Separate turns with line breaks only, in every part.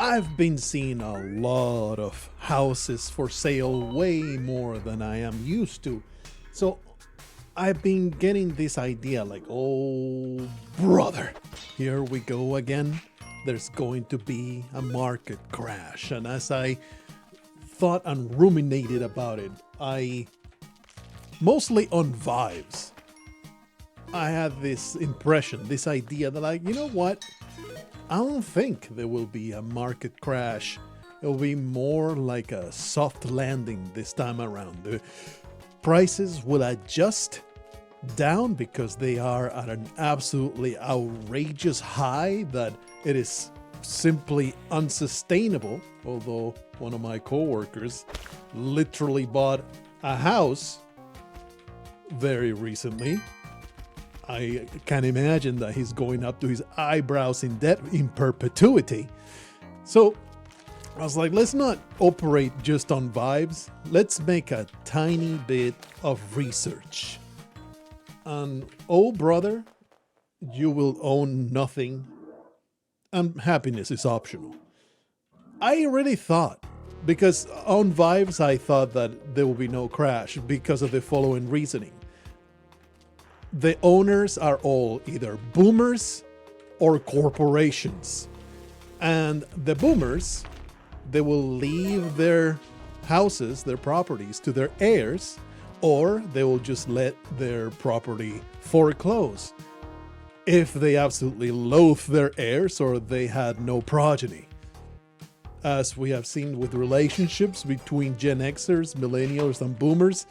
I've been seeing a lot of houses for sale, way more than I am used to. So I've been getting this idea like, oh, brother, here we go again. There's going to be a market crash. And as I thought and ruminated about it, I mostly on vibes. I had this impression, this idea that, like, you know what? I don't think there will be a market crash. It will be more like a soft landing this time around. The prices will adjust down because they are at an absolutely outrageous high that it is simply unsustainable. Although one of my coworkers literally bought a house very recently. I can imagine that he's going up to his eyebrows in debt in perpetuity. So I was like, let's not operate just on vibes. Let's make a tiny bit of research. And oh, brother, you will own nothing, and happiness is optional. I really thought, because on vibes, I thought that there will be no crash because of the following reasoning. The owners are all either boomers or corporations. And the boomers, they will leave their houses, their properties to their heirs, or they will just let their property foreclose if they absolutely loathe their heirs or they had no progeny. As we have seen with relationships between Gen Xers, millennials, and boomers,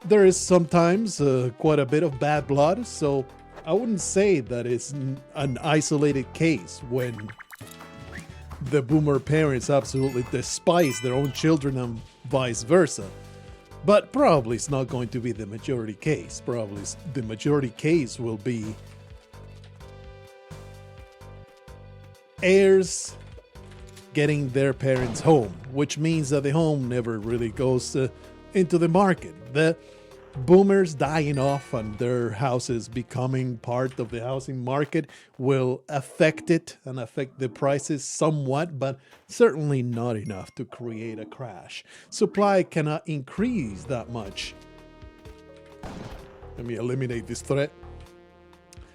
there is sometimes quite a bit of bad blood, so I wouldn't say that it's an isolated case when the boomer parents absolutely despise their own children and vice versa. But probably it's not going to be the majority case. Probably the majority case will be heirs getting their parents' home, which means that the home never really goes into the market. The boomers dying off and their houses becoming part of the housing market will affect it and affect the prices somewhat, but certainly not enough to create a crash. Supply cannot increase that much. Let me eliminate this threat.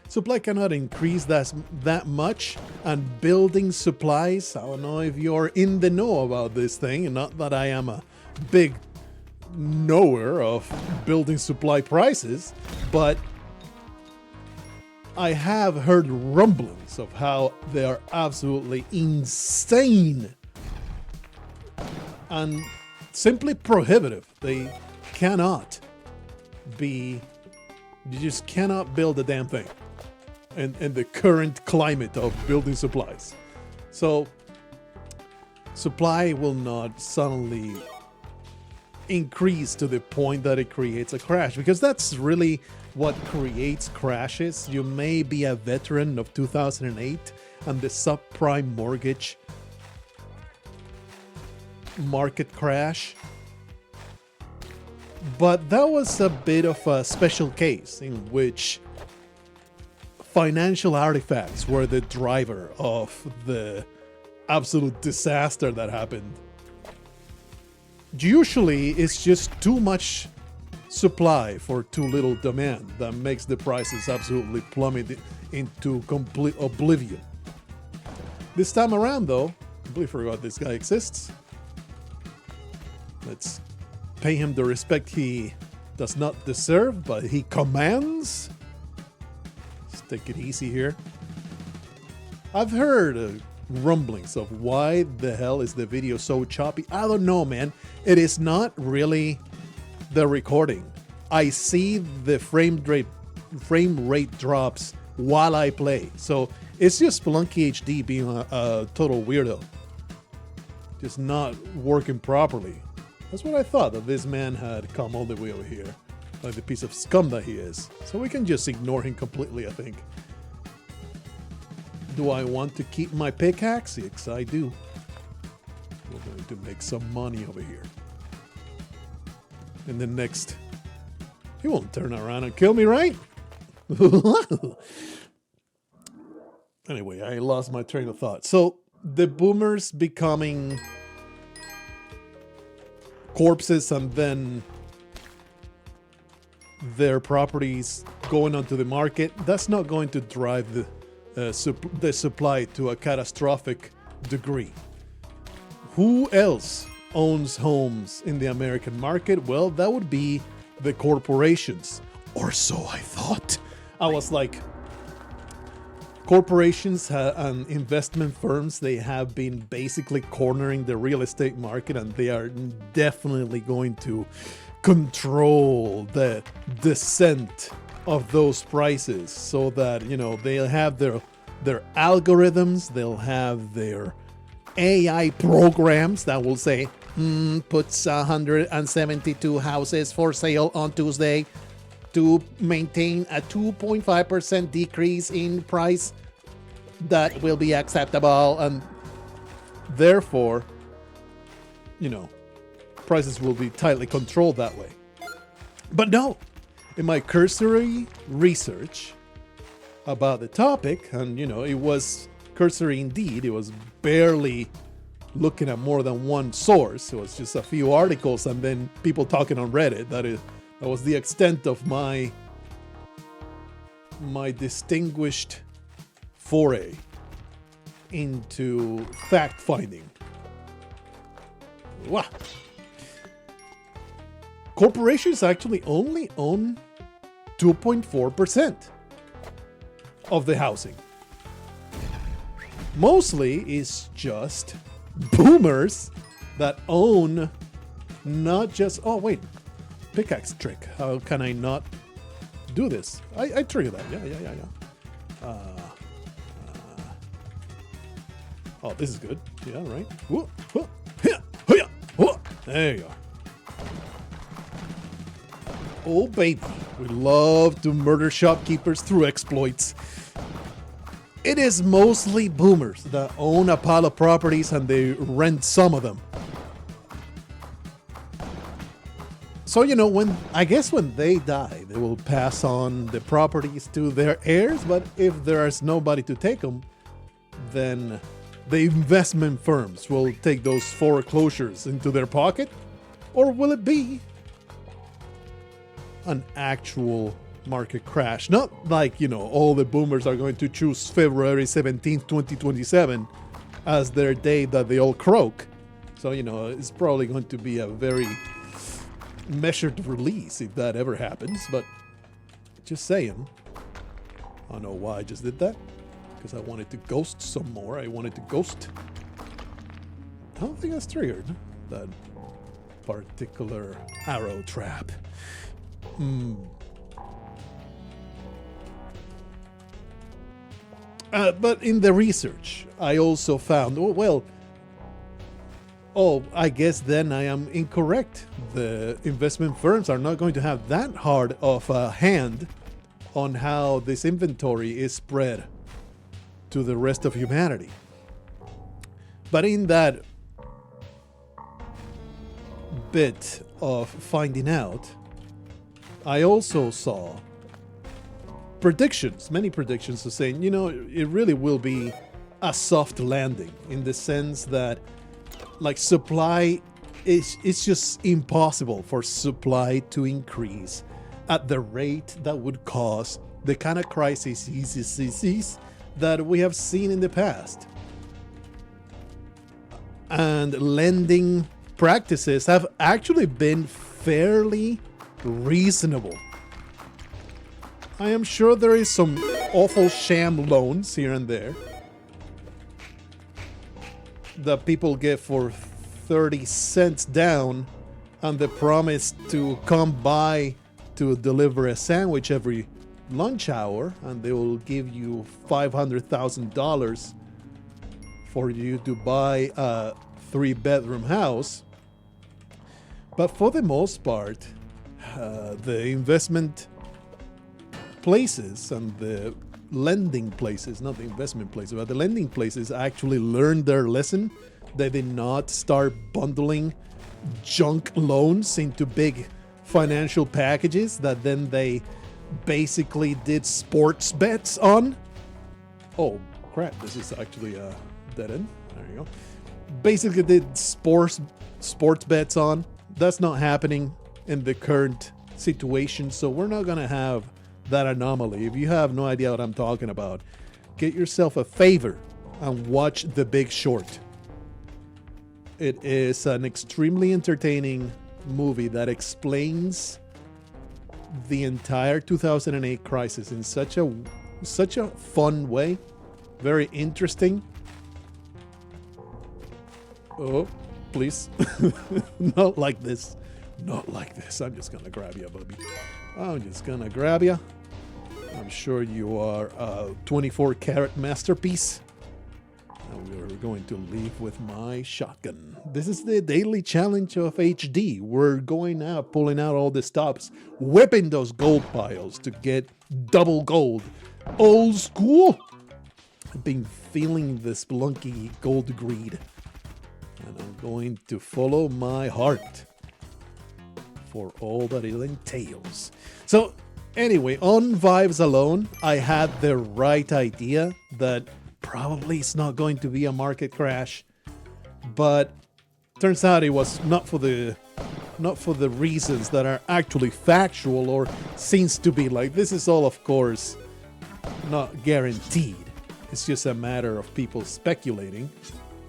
Supply cannot increase that much, and building supplies, I don't know if you're in the know about this thing, and not that I am a big knower of building supply prices, but I have heard rumblings of how they are absolutely insane and simply prohibitive. They cannot be, you just cannot build a damn thing in the current climate of building supplies. So supply will not suddenly increase to the point that it creates a crash, because that's really what creates crashes. You may be a veteran of 2008 and the subprime mortgage market crash, but that was a bit of a special case in which financial artifacts were the driver of the absolute disaster that happened. Usually it's just too much supply for too little demand that makes the prices absolutely plummet into complete oblivion. This time around, though, completely forgot this guy exists. Let's pay him the respect he does not deserve, but he commands. Let's take it easy here. I've heard rumblings of why the hell is the video so choppy. I don't know, man. It is not really the recording. I see the frame rate drops while I play. So it's just Spelunky HD being a total weirdo. Just not working properly. That's what I thought, that this man had come all the way over here, like the piece of scum that he is. So we can just ignore him completely, I think. Do I want to keep my pickaxe? Yes, I do. We're going to make some money over here. And then next, he won't turn around and kill me, right? Anyway, I lost my train of thought. So the boomers becoming corpses and then their properties going onto the market, that's not going to drive the supply to a catastrophic degree. Who else owns homes in the American market? Well, that would be the corporations. Or so I thought. I was like, corporations and investment firms, they have been basically cornering the real estate market, and they are definitely going to control the descent of those prices so that, you know, they'll have their algorithms, they'll have their AI programs that will say, puts 172 houses for sale on Tuesday to maintain a 2.5% decrease in price that will be acceptable, and therefore, you know, prices will be tightly controlled that way. But no, in my cursory research about the topic, and you know, it was cursory indeed, it was barely looking at more than one source, it was just a few articles and then people talking on Reddit. That was the extent of my distinguished foray into fact finding. Wow. Corporations actually only own 2.4% of the housing. Mostly it's just boomers that own not just, oh wait, pickaxe trick. How can I not do this? I trigger that. Yeah. Oh, this is good. Yeah, right. There you go. Oh, baby. We love to murder shopkeepers through exploits. It is mostly boomers that own a pile of properties and they rent some of them. So, you know, when they die, they will pass on the properties to their heirs, but if there's nobody to take them, then the investment firms will take those foreclosures into their pocket? Or will it be an actual market crash? Not like, you know, all the boomers are going to choose February 17th, 2027 as their day that they all croak. So, you know, it's probably going to be a very measured release if that ever happens, but just saying. I don't know why I just did that. Because I wanted to ghost some more. I wanted to ghost. I don't think that's triggered that particular arrow trap. But in the research, I also found, I guess then I am incorrect. The investment firms are not going to have that hard of a hand on how this inventory is spread to the rest of humanity. But in that bit of finding out, I also saw many predictions of saying, you know, it really will be a soft landing in the sense that, like, supply it's just impossible for supply to increase at the rate that would cause the kind of crises that we have seen in the past. And lending practices have actually been fairly reasonable. I am sure there is some awful sham loans here and there that people get for 30 cents down and the promise to come by to deliver a sandwich every lunch hour, and they will give you $500,000 for you to buy a 3-bedroom house. But for the most part, the investment places and the lending places, not the investment places, but the lending places actually learned their lesson. They did not start bundling junk loans into big financial packages that then they basically did sports bets on. Oh crap, this is actually a dead end. There you go. Basically did sports bets on. That's not happening in the current situation, so we're not gonna have that anomaly. If you have no idea what I'm talking about, get yourself a favor and watch The Big Short. It is an extremely entertaining movie that explains the entire 2008 crisis in such a fun way. Very interesting. Oh, please. Not like this. Not like this. I'm just gonna grab you, baby. I'm just gonna grab you. I'm sure you are a 24-karat masterpiece. And we're going to leave with my shotgun. This is the daily challenge of HD. We're going out, pulling out all the stops, whipping those gold piles to get double gold. Old school. I've been feeling the Spelunky gold greed. And I'm going to follow my heart for all that it entails. So anyway, on vibes alone, I had the right idea that probably it's not going to be a market crash, but turns out it was not for the reasons that are actually factual or seems to be. Like, this is all, of course, not guaranteed. It's just a matter of people speculating,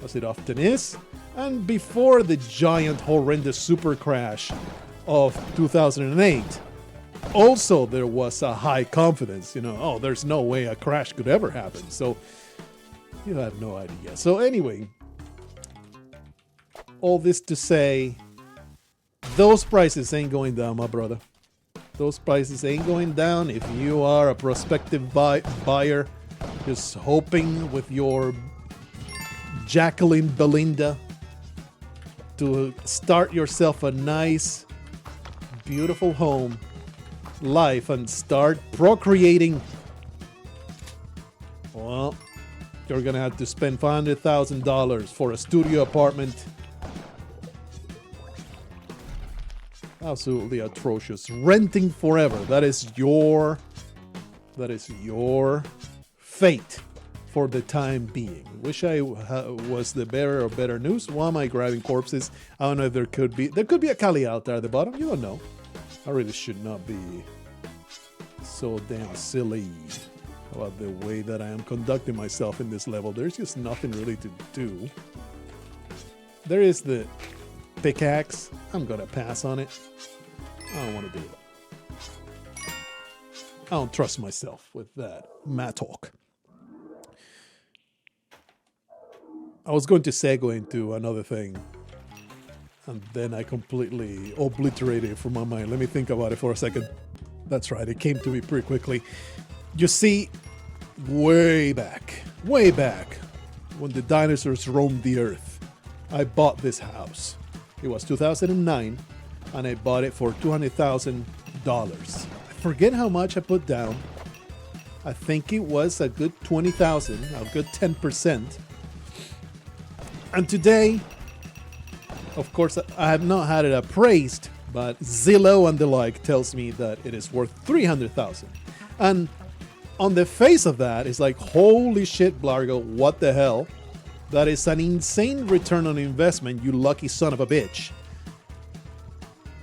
as it often is. And before the giant, horrendous super crash of 2008, also there was a high confidence, oh, there's no way a crash could ever happen. So you have no idea. So anyway, all this to say, those prices ain't going down, my brother. Those prices ain't going down. If you are a prospective buyer, just hoping with your Jacqueline Belinda to start yourself a nice, beautiful home life and start procreating, well, you're gonna have to spend $500,000 for a studio apartment. Absolutely atrocious. Renting forever. That is your fate for the time being. Wish I was the bearer of better news. Why am I grabbing corpses? I don't know if there could be a Kali altar at the bottom. You don't know. I really should not be so damn silly about the way that I am conducting myself in this level. There's just nothing really to do. There is the pickaxe. I'm gonna pass on it. I don't want to do it. I don't trust myself with that mattock. I was going to segue into another thing, and then I completely obliterated it from my mind. Let me think about it for a second. That's right, it came to me pretty quickly. You see, way back, when the dinosaurs roamed the earth, I bought this house. It was 2009, and I bought it for $200,000. I forget how much I put down. I think it was a good 20,000, a good 10%. And today, of course, I have not had it appraised, but Zillow and the like tells me that it is worth $300,000. And on the face of that, it's like, holy shit, Blargo, what the hell? That is an insane return on investment, you lucky son of a bitch.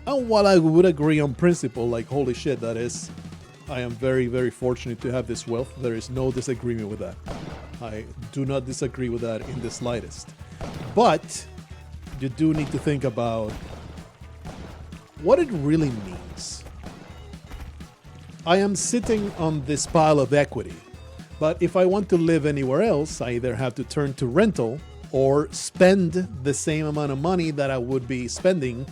And while I would agree on principle, like, holy shit, that is, I am very, very fortunate to have this wealth. There is no disagreement with that. I do not disagree with that in the slightest. But you do need to think about what it really means. I am sitting on this pile of equity, but if I want to live anywhere else, I either have to turn to rental or spend the same amount of money that I would be spending,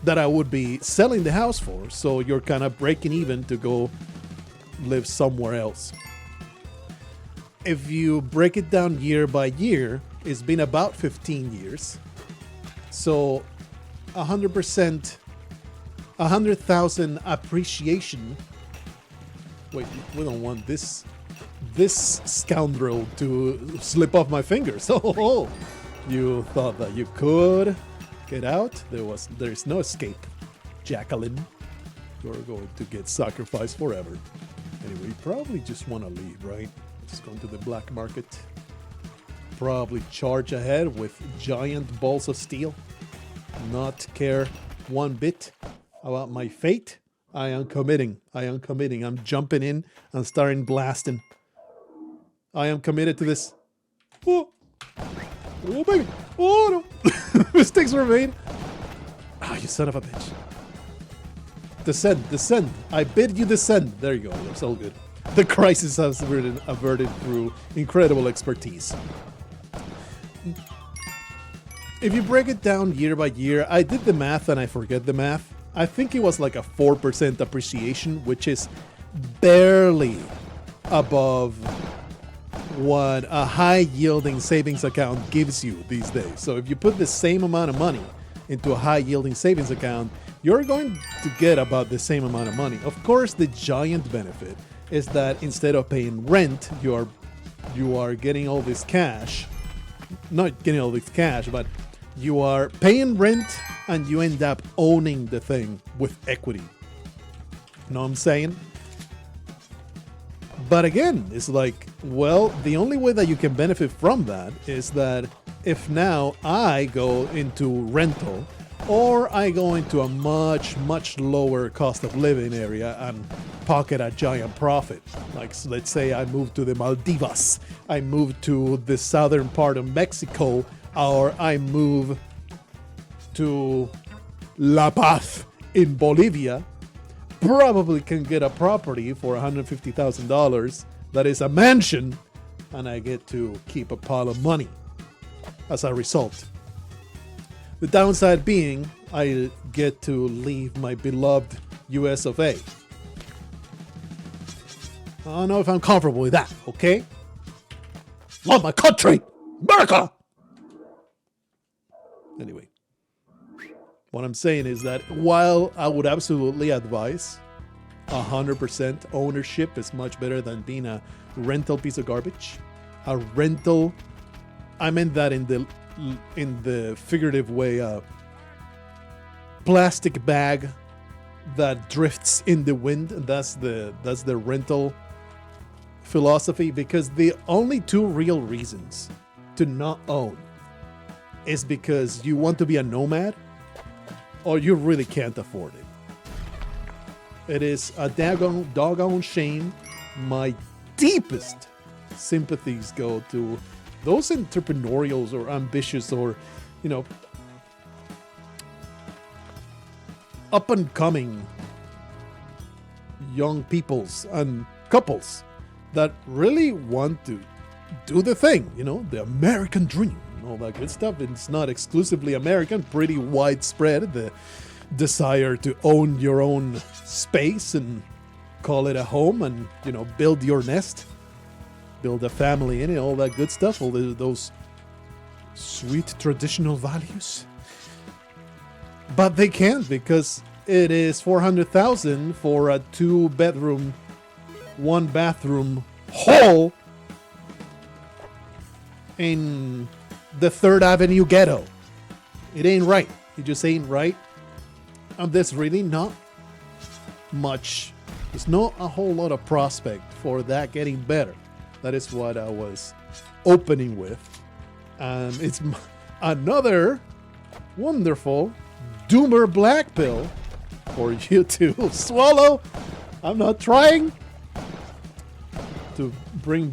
that I would be selling the house for. So you're kind of breaking even to go live somewhere else. If you break it down year by year, it's been about 15 years. So 100%, 100,000 appreciation. Wait, we don't want this scoundrel to slip off my fingers. Oh, you thought that you could get out? There's no escape, Jacqueline. You're going to get sacrificed forever. Anyway, you probably just want to leave, right? Just go into the black market. probably charge ahead with giant balls of steel. Not care one bit about my fate. I am committing. I am committing. I'm jumping in and starting blasting. I am committed to this. Oh, oh baby. Oh no. Mistakes were made. Ah, you son of a bitch. Descend, descend. I bid you descend. There you go. That's all good. The crisis has been averted through incredible expertise. If you break it down year by year, I did the math and I forget the math. I think it was like a 4% appreciation, which is barely above what a high-yielding savings account gives you these days. So if you put the same amount of money into a high-yielding savings account, you're going to get about the same amount of money. Of course, the giant benefit is that instead of paying rent, you are getting all this cash. Not getting all this cash, but you are paying rent and you end up owning the thing with equity. Know what I'm saying? But again, it's like, well, the only way that you can benefit from that is that if now I go into rental or I go into a much, much lower cost of living area and pocket a giant profit. Like, so let's say I move to the Maldives, I move to the southern part of Mexico, or I move to La Paz in Bolivia, probably can get a property for $150,000 that is a mansion, and I get to keep a pile of money as a result. The downside being, I get to leave my beloved US of A. I don't know if I'm comfortable with that, okay? Love my country! America! Anyway, what I'm saying is that while I would absolutely advise 100% ownership is much better than being a rental piece of garbage, a rental, I meant that in the figurative way, plastic bag that drifts in the wind. That's the rental philosophy, because the only two real reasons to not own is because you want to be a nomad or you really can't afford it. It is a doggone shame. My deepest sympathies go to those entrepreneurials or ambitious or, you know, up and coming young peoples and couples that really want to do the thing, you know, the American dream and all that good stuff. It's not exclusively American, pretty widespread, the desire to own your own space and call it a home and, you know, build your nest, build a family in it, all that good stuff, all those sweet traditional values. But they can't, because it is $400,000 for a 2-bedroom, 1-bathroom hall in the 3rd Avenue ghetto. It ain't right. It just ain't right. And there's really not much. There's not a whole lot of prospect for that getting better. That is what I was opening with. And it's another wonderful doomer black pill for you to swallow. I'm not trying to bring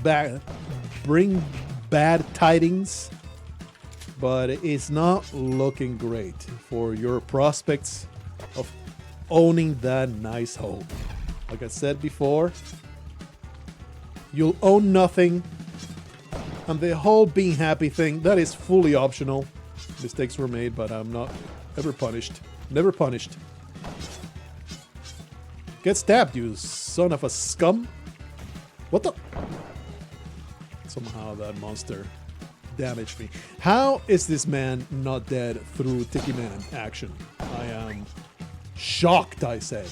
bad tidings, but it's not looking great for your prospects of owning that nice home. Like I said before, you'll own nothing, and the whole being happy thing, that is fully optional. Mistakes were made, but I'm not ever punished. Never punished. Get stabbed, you son of a scum. What the? Somehow that monster damaged me. How is this man not dead through Tiki Man action? I am shocked, I say.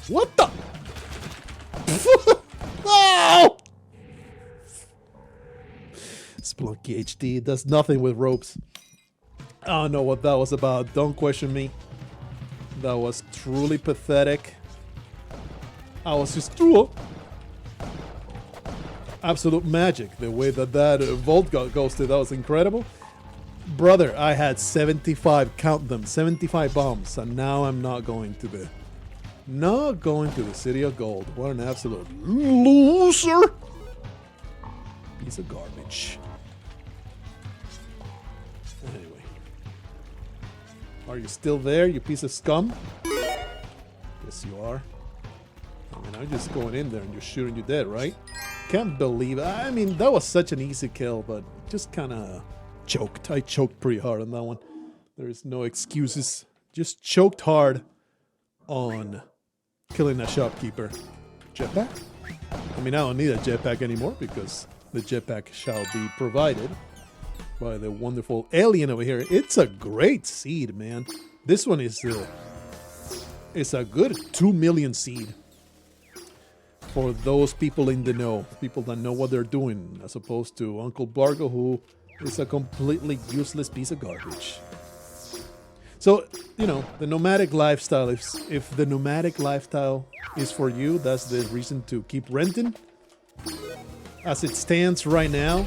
What the? No! Spelunky HD does nothing with ropes. I don't know what that was about. Don't question me. That was truly pathetic. I was just... absolute magic. The way that vault goes to, that was incredible. Brother, I had 75, count them, 75 bombs, and now I'm not going to the City of Gold. What an absolute loser. Piece of garbage. Anyway. Are you still there, you piece of scum? Yes, you are. I mean, I'm just going in there and just shooting you dead, right? Can't believe it. I mean, that was such an easy kill, but just kind of choked. I choked pretty hard on that one. There is no excuses. Just choked hard on killing a shopkeeper. Jetpack? I mean, I don't need a jetpack anymore because the jetpack shall be provided by the wonderful alien over here. It's a great seed, man. This one is it's a good 2 million seed. For those people in the know, people that know what they're doing, as opposed to Uncle Bargo, who is a completely useless piece of garbage. So, you know, the nomadic lifestyle, if the nomadic lifestyle is for you, that's the reason to keep renting. As it stands right now,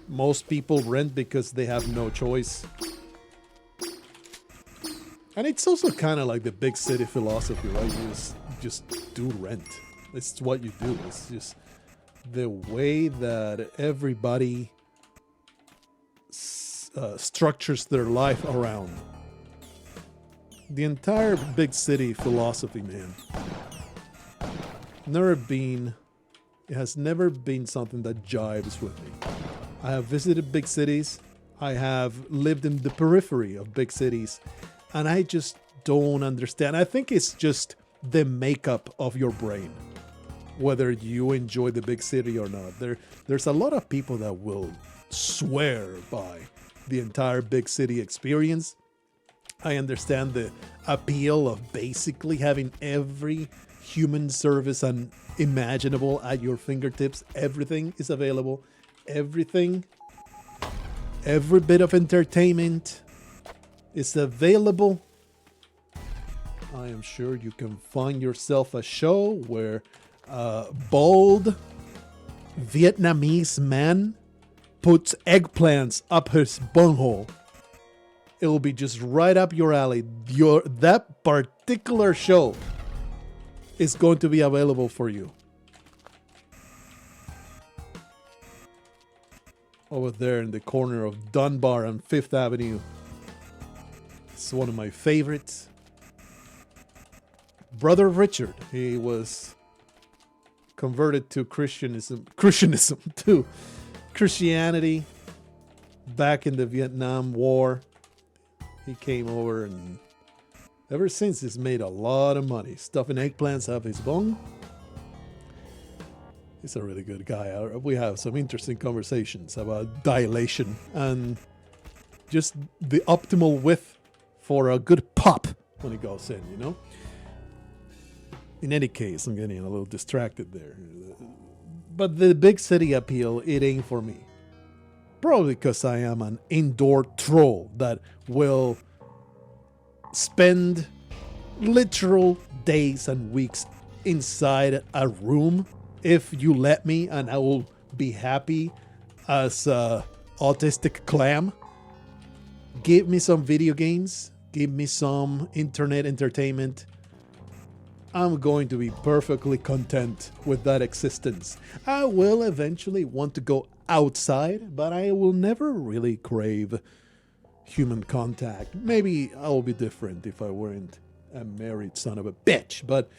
most people rent because they have no choice. And it's also kind of like the big city philosophy, right? You just do rent. It's what you do. It's just the way that everybody structures their life around. The entire big city philosophy, man. It has never been something that jives with me. I have visited big cities. I have lived in the periphery of big cities. And I just don't understand. I think it's just the makeup of your brain, whether you enjoy the big city or not. There's a lot of people that will swear by the entire big city experience. I understand the appeal of basically having every human service and imaginable at your fingertips. Everything is available. Everything, every bit of entertainment is available. I am sure you can find yourself a show where a bald Vietnamese man puts eggplants up his bunghole. It will be just right up your alley. That particular show is going to be available for you. Over there in the corner of Dunbar and Fifth Avenue. It's one of my favorites. Brother Richard, he was converted to Christianism to Christianity back in the Vietnam War. He came over and ever since he's made a lot of money stuffing eggplants up his bung. He's a really good guy. We have some interesting conversations about dilation and just the optimal width for a good pop when it goes in, you know? In any case, I'm getting a little distracted there. But the big city appeal, it ain't for me. Probably because I am an indoor troll that will spend literal days and weeks inside a room if you let me, and I will be happy as a autistic clam. Give me some video games. Give me some internet entertainment. I'm going to be perfectly content with that existence. I will eventually want to go outside, but I will never really crave human contact. Maybe I will be different if I weren't a married son of a bitch, but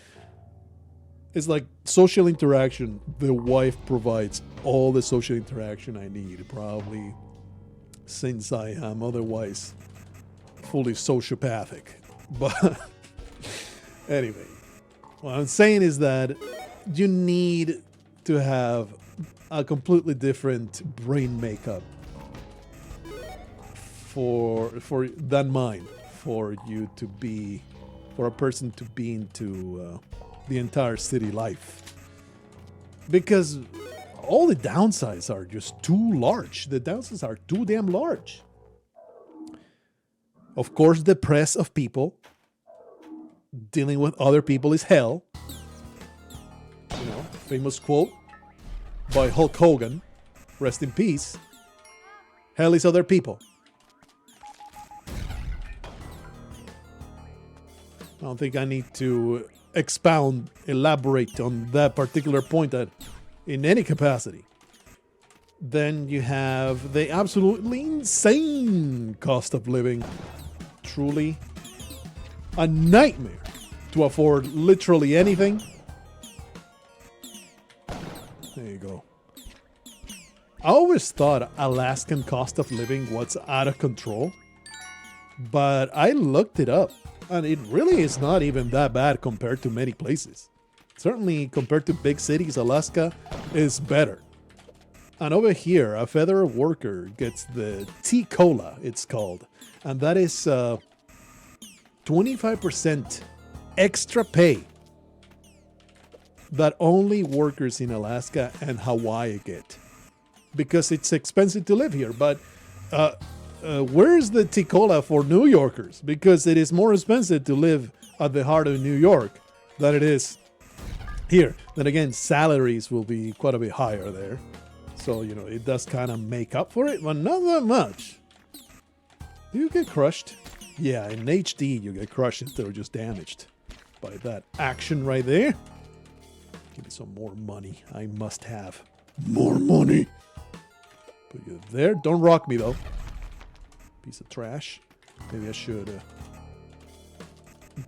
it's like social interaction. The wife provides all the social interaction I need, probably since I am otherwise fully sociopathic. But anyway, what I'm saying is that you need to have a completely different brain makeup for than mine for a person to be into the entire city life, because all the downsides are just too large. The downsides are too damn large. Of course, the press of people. Dealing with other people is hell. You know, famous quote. by Hulk Hogan. Rest in peace. Hell is other people. I don't think I need to elaborate on that particular point in any capacity. Then you have the absolutely insane cost of living. Truly a nightmare to afford literally anything. There you go. I always thought Alaskan cost of living was out of control, but I looked it up, and it really is not even that bad compared to many places. Certainly, compared to big cities, Alaska is better. And over here, a federal worker gets the T-Cola, it's called, and that is 25% extra pay that only workers in Alaska and Hawaii get, because it's expensive to live here. But where's the T-Cola for New Yorkers? Because it is more expensive to live at the heart of New York than it is here. Then again, salaries will be quite a bit higher there. So, you know, it does kind of make up for it, but not that much. Do you get crushed? Yeah, in HD you get crushed instead of just damaged by that action right there. Give me some more money. I must have more money. Put you there. Don't rock me, though. Piece of trash. Maybe I should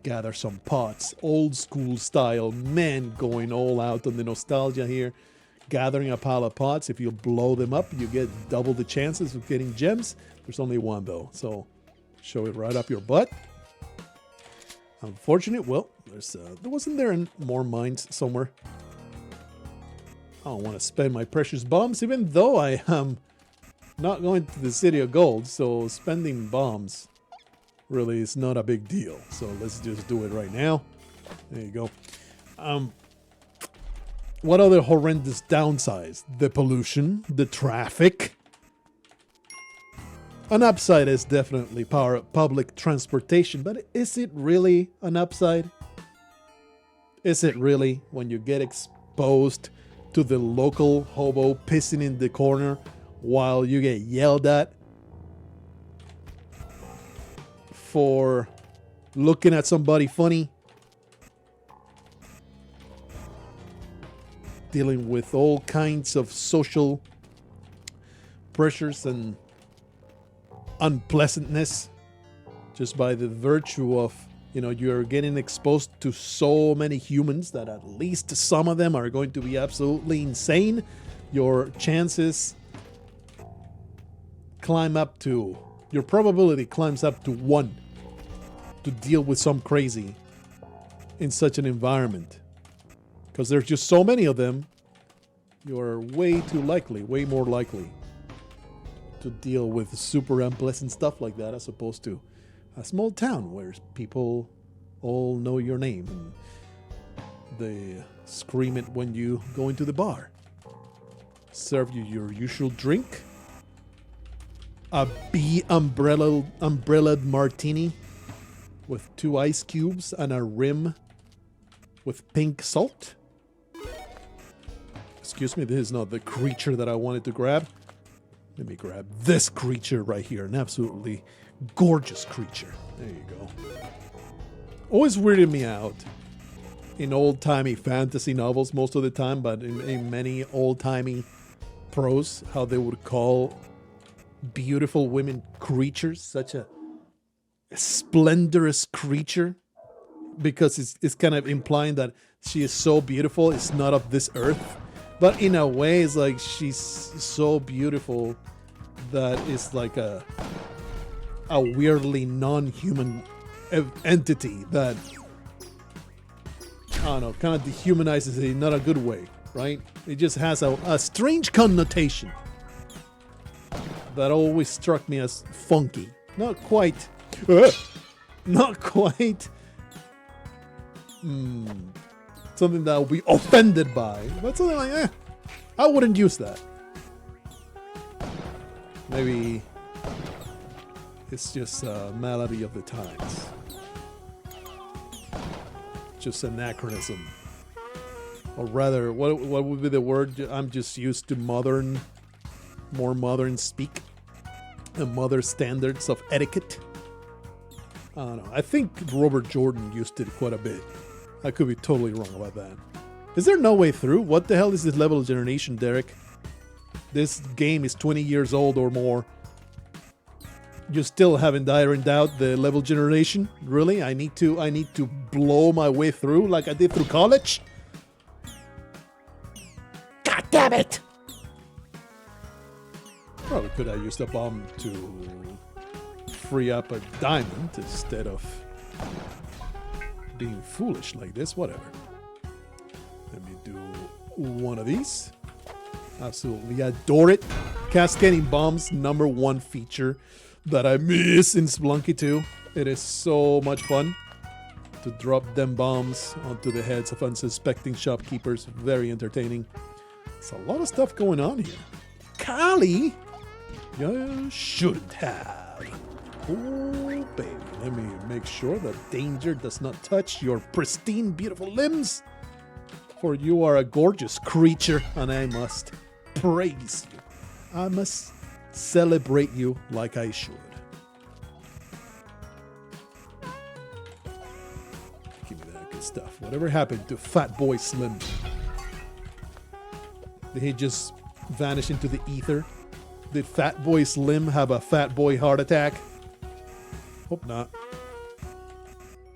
gather some pots. Old school style. Man, going all out on the nostalgia here. Gathering a pile of pots. If you blow them up, you get double the chances of getting gems. There's only one, though. So, show it right up your butt. Unfortunate. Well, there more mines somewhere. I don't want to spend my precious bombs, even though I am not going to the City of Gold, so spending bombs really is not a big deal. So let's just do it right now. There you go. What other horrendous downsides? The pollution, the traffic. An upside is definitely public transportation, but is it really an upside? Is it really, when you get exposed to the local hobo pissing in the corner while you get yelled at for looking at somebody funny? Dealing with all kinds of social pressures and unpleasantness just by the virtue of, you know, you're getting exposed to so many humans that at least some of them are going to be absolutely insane. Your chances your probability climbs up to 1 to deal with some crazy in such an environment. Because there's just so many of them, you're way more likely to deal with super unpleasant stuff like that, as opposed to a small town where people all know your name and they scream it when you go into the bar. Serve you your usual drink, a umbrellaed martini with 2 ice cubes and a rim with pink salt. Excuse me, this is not the creature that I wanted to grab. Let me grab this creature right here, an absolutely gorgeous creature. There you go. Always weirded me out in old-timey fantasy novels most of the time, but in many old-timey prose, how they would call beautiful women creatures, such a splendorous creature, because it's kind of implying that she is so beautiful, it's not of this earth. But in a way, it's like she's so beautiful that it's like a weirdly non-human entity that, I don't know, kind of dehumanizes it in not a good way, right? It just has a strange connotation that always struck me as funky. Not quite something that I'll be offended by, but something like, I wouldn't use that. Maybe it's just a malady of the times. Just anachronism Or rather, what would be the word? I'm just used to more modern speak. And modern standards of etiquette. I don't know. I think Robert Jordan used it quite a bit. I could be totally wrong about that. Is there no way through? What the hell is this level of generation, Derek? This game is 20 years old or more. You still haven't ironed out the level generation? Really? I need to blow my way through like I did through college? God damn it! Probably could have used a bomb to free up a diamond instead of being foolish like this. Whatever. Let me do one of these. Absolutely adore it. Cascading bombs, #1 feature that I miss in Spelunky 2. It is so much fun to drop them bombs onto the heads of unsuspecting shopkeepers. Very entertaining. There's a lot of stuff going on here. Kali, you shouldn't have. Oh, baby. Let me make sure that danger does not touch your pristine, beautiful limbs. For you are a gorgeous creature, and I must praise you. I must celebrate you like I should. Give me that good stuff. Whatever happened to Fat Boy Slim? Did he just vanish into the ether? Did Fat Boy Slim have a Fat Boy heart attack? Hope not.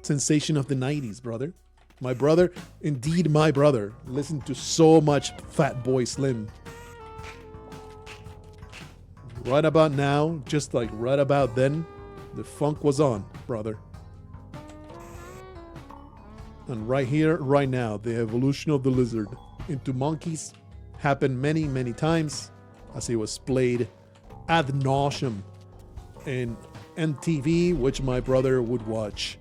Sensation of the 90s, brother. My brother, indeed my brother, listened to so much Fat Boy Slim. Right about now, just like right about then, the funk was on, brother. And right here, right now, the evolution of the lizard into monkeys happened many, many times as it was played ad nauseum in MTV, which my brother would watch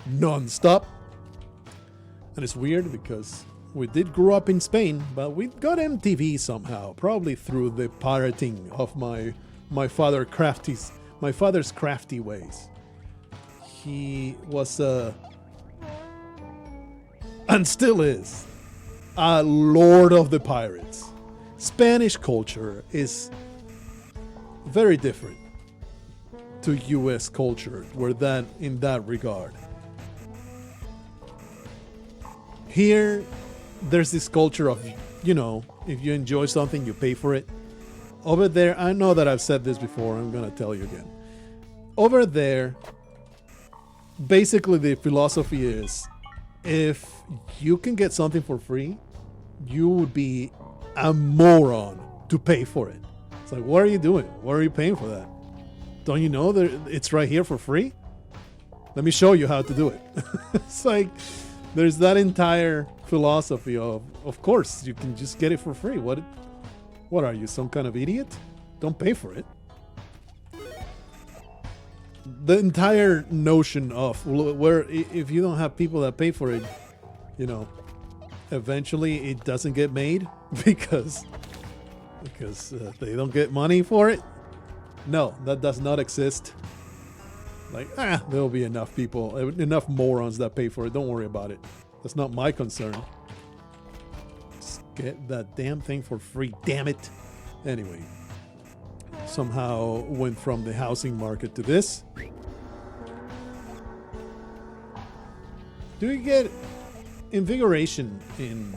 non-stop. And it's weird because we did grow up in Spain, but we got MTV somehow, probably through the pirating of my father's crafty ways. He was and still is a lord of the pirates. Spanish culture is very different to US culture, in that regard. Here, there's this culture of, if you enjoy something, you pay for it. Over there, I know that I've said this before, I'm going to tell you again. Over there, basically the philosophy is, if you can get something for free, you would be a moron to pay for it. It's like, what are you doing? What are you paying for that? Don't you know that it's right here for free? Let me show you how to do it. It's like, there's that entire philosophy of course, you can just get it for free. What are you, some kind of idiot? Don't pay for it. The entire notion of where if you don't have people that pay for it, eventually it doesn't get made because they don't get money for it. No, that does not exist. Like, there'll be enough people, enough morons that pay for it. Don't worry about it. That's not my concern. Just get that damn thing for free, damn it. Anyway, somehow went from the housing market to this. Do you get invigoration in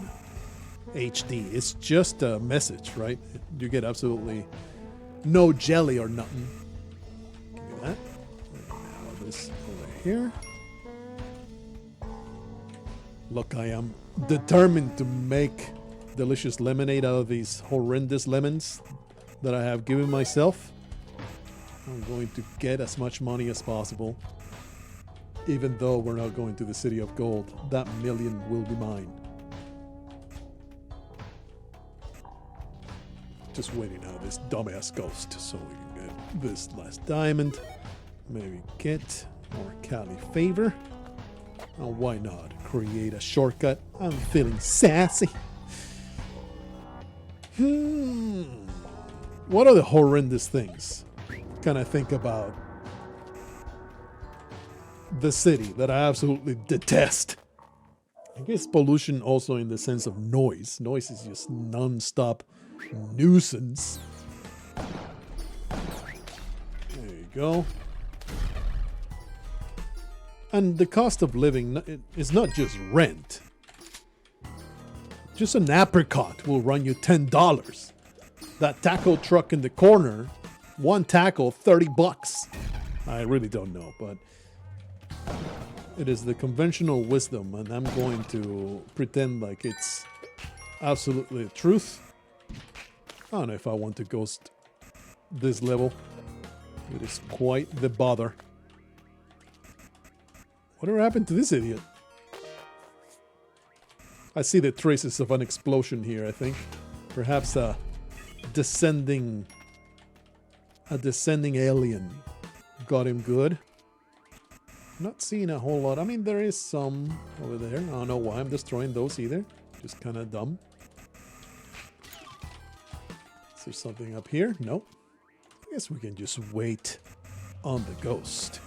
HD? It's just a message, right? You get absolutely no jelly or nothing. Give me that. Now this over here. Look, I am determined to make delicious lemonade out of these horrendous lemons that I have given myself. I'm going to get as much money as possible. Even though we're not going to the City of Gold, that million will be mine. Just waiting out this dumbass ghost so we can get this last diamond. Maybe get more Kali favor. And why not create a shortcut? I'm feeling sassy. What are the horrendous things can I think about the city that I absolutely detest? I guess pollution also in the sense of noise. Noise is just non-stop nuisance. There you go. And the cost of living is not just rent. Just an apricot will run you $10. That taco truck in the corner, one taco, $30. I really don't know, but it is the conventional wisdom, and I'm going to pretend like it's absolutely the truth. I don't know if I want to ghost this level. It is quite the bother. Whatever happened to this idiot? I see the traces of an explosion here, I think. Perhaps a descending alien got him good. Not seeing a whole lot. I mean, there is some over there. I don't know why I'm destroying those either. Just kind of dumb. Is there something up here? Nope. I guess we can just wait on the ghost.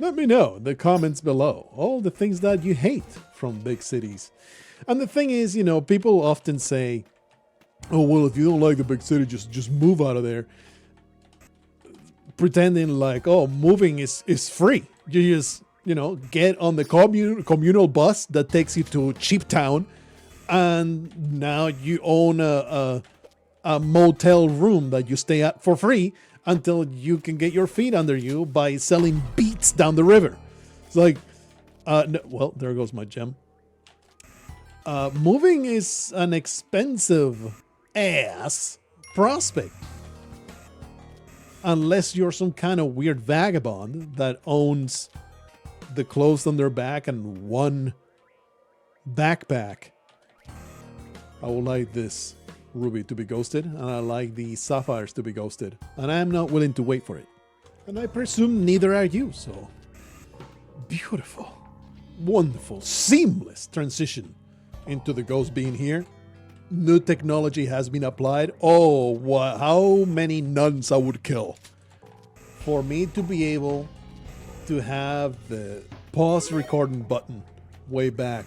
Let me know in the comments below all the things that you hate from big cities. And the thing is, you know, people often say, oh, well, if you don't like the big city, just move out of there. Pretending like, oh, moving is free. You just, you know, get on the communal bus that takes you to Cheap Town, and now you own a motel room that you stay at for free until you can get your feet under you by selling beets down the river. It's like, no, well, there goes my gem. Moving is an expensive ass prospect. Unless you're some kind of weird vagabond that owns the clothes on their back and one backpack. I would like this ruby to be ghosted, and I like the sapphires to be ghosted, and I am not willing to wait for it. And I presume neither are you, so beautiful, wonderful, seamless transition into the ghost being here. New technology has been applied. Oh, how many nuns I would kill for me to be able to have the pause recording button way back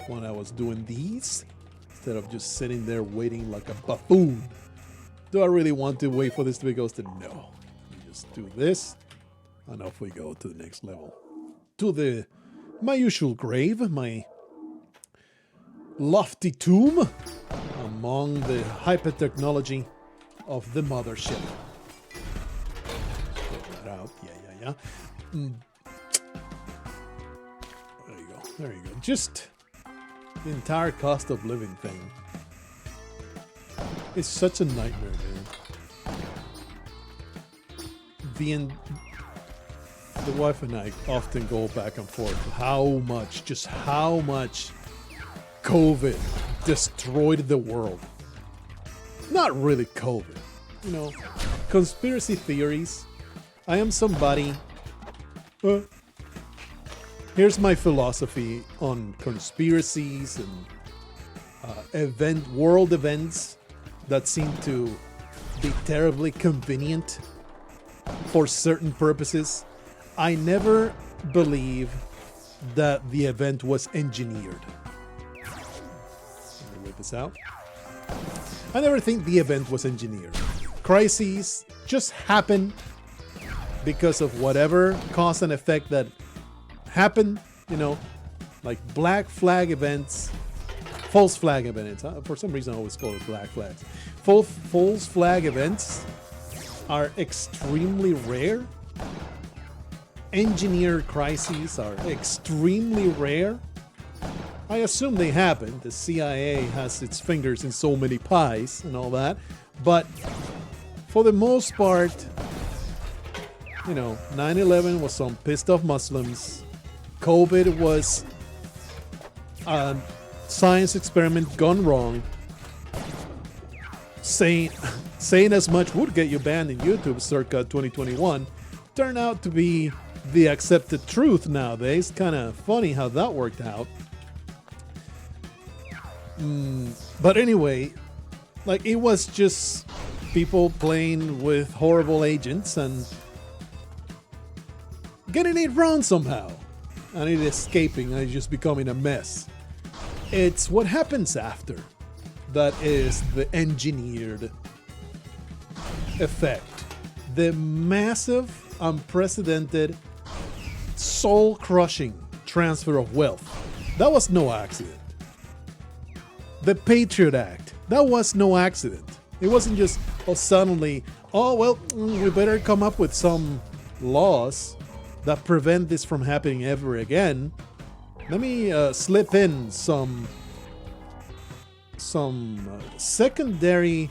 when I was doing these, instead of just sitting there waiting like a buffoon. Do I really want to wait for this to be ghosted? No. You just do this, and off we go to the next level. To my usual grave, my lofty tomb among the hyper-technology of the mothership. Get that out. Yeah. There you go. Just the entire cost of living thing. It's such a nightmare, dude. The wife and I often go back and forth. How much COVID destroyed the world. Not really COVID. You know, conspiracy theories. I am somebody. Here's my philosophy on conspiracies and world events that seem to be terribly convenient for certain purposes. I never believe that the event was engineered. Let me wait this out. I never think the event was engineered. Crises just happen because of whatever cause and effect that happened, you know, like black flag events, false flag events. For some reason, I always call it black flags. False flag events are extremely rare. Engineered crises are extremely rare. I assume they happen. The CIA has its fingers in so many pies and all that. But for the most part, you know, 9/11 was some pissed off Muslims. COVID was a science experiment gone wrong. Saying as much would get you banned in YouTube circa 2021 turned out to be the accepted truth nowadays. Kind of funny how that worked out. But anyway, like, it was just people playing with horrible agents and getting it wrong somehow. and it's escaping and it's just becoming a mess. It's what happens after that is the engineered effect. The massive, unprecedented, soul-crushing transfer of wealth. That was no accident. The Patriot Act. That was no accident. It wasn't just, suddenly, we better come up with some laws that prevent this from happening ever again. Let me slip in some secondary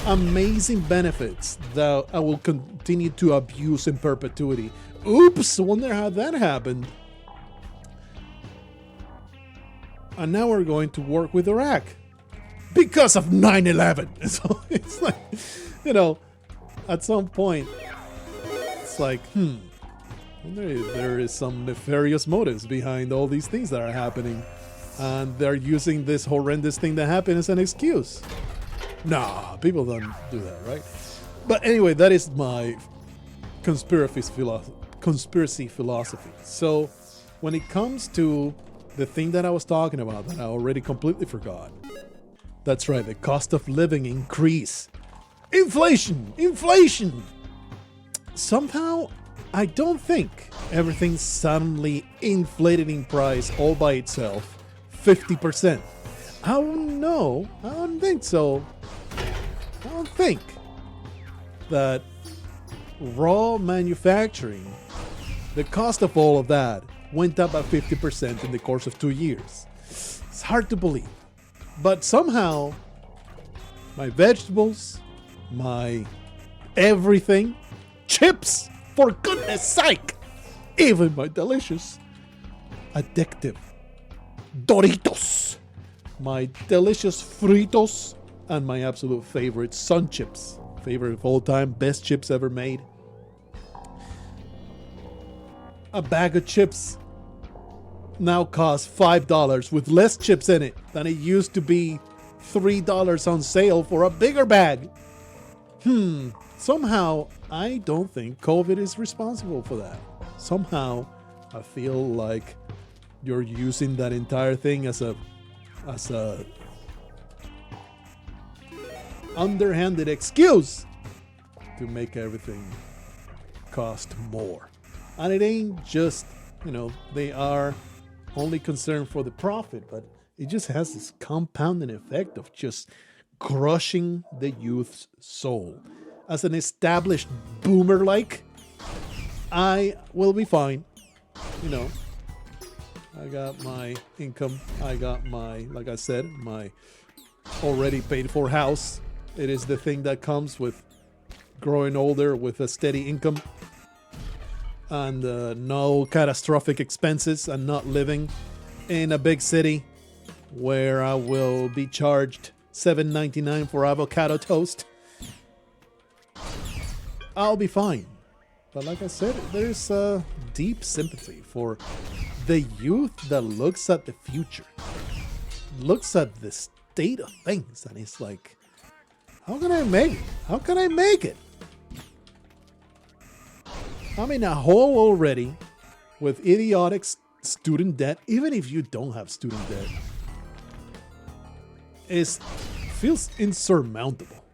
amazing benefits that I will continue to abuse in perpetuity. Oops, wonder how that happened. And now we're going to work with Iraq because of 9/11. So it's like, at some point, it's like, there is some nefarious motives behind all these things that are happening. And they're using this horrendous thing that happened as an excuse. Nah, people don't do that, right? But anyway, that is my conspiracy philosophy. So when it comes to the thing that I was talking about that I already completely forgot. That's right, the cost of living increase. Inflation! Somehow, I don't think everything's suddenly inflated in price all by itself 50%. I don't know. I don't think so. I don't think that raw manufacturing, the cost of all of that, went up by 50% in the course of 2 years. It's hard to believe. But somehow, my vegetables, my everything, chips, for goodness sake, even my delicious, addictive Doritos, my delicious Fritos, and my absolute favorite Sun Chips, favorite of all time, best chips ever made. A bag of chips now costs $5 with less chips in it than it used to be $3 on sale for a bigger bag. Somehow, I don't think COVID is responsible for that. Somehow, I feel like you're using that entire thing as a underhanded excuse to make everything cost more. And it ain't just, they are only concerned for the profit, but it just has this compounding effect of just crushing the youth's soul. As an established boomer I will be fine. I got my income. I got my, like I said, my already paid for house. It is the thing that comes with growing older with a steady income and no catastrophic expenses and not living in a big city where I will be charged $7.99 for avocado toast. I'll be fine. But like I said, there's a deep sympathy for the youth that looks at the future, looks at the state of things, and it's like, how can I make it? How can I make it? I'm in a hole already with idiotic student debt. Even if you don't have student debt, it feels insurmountable.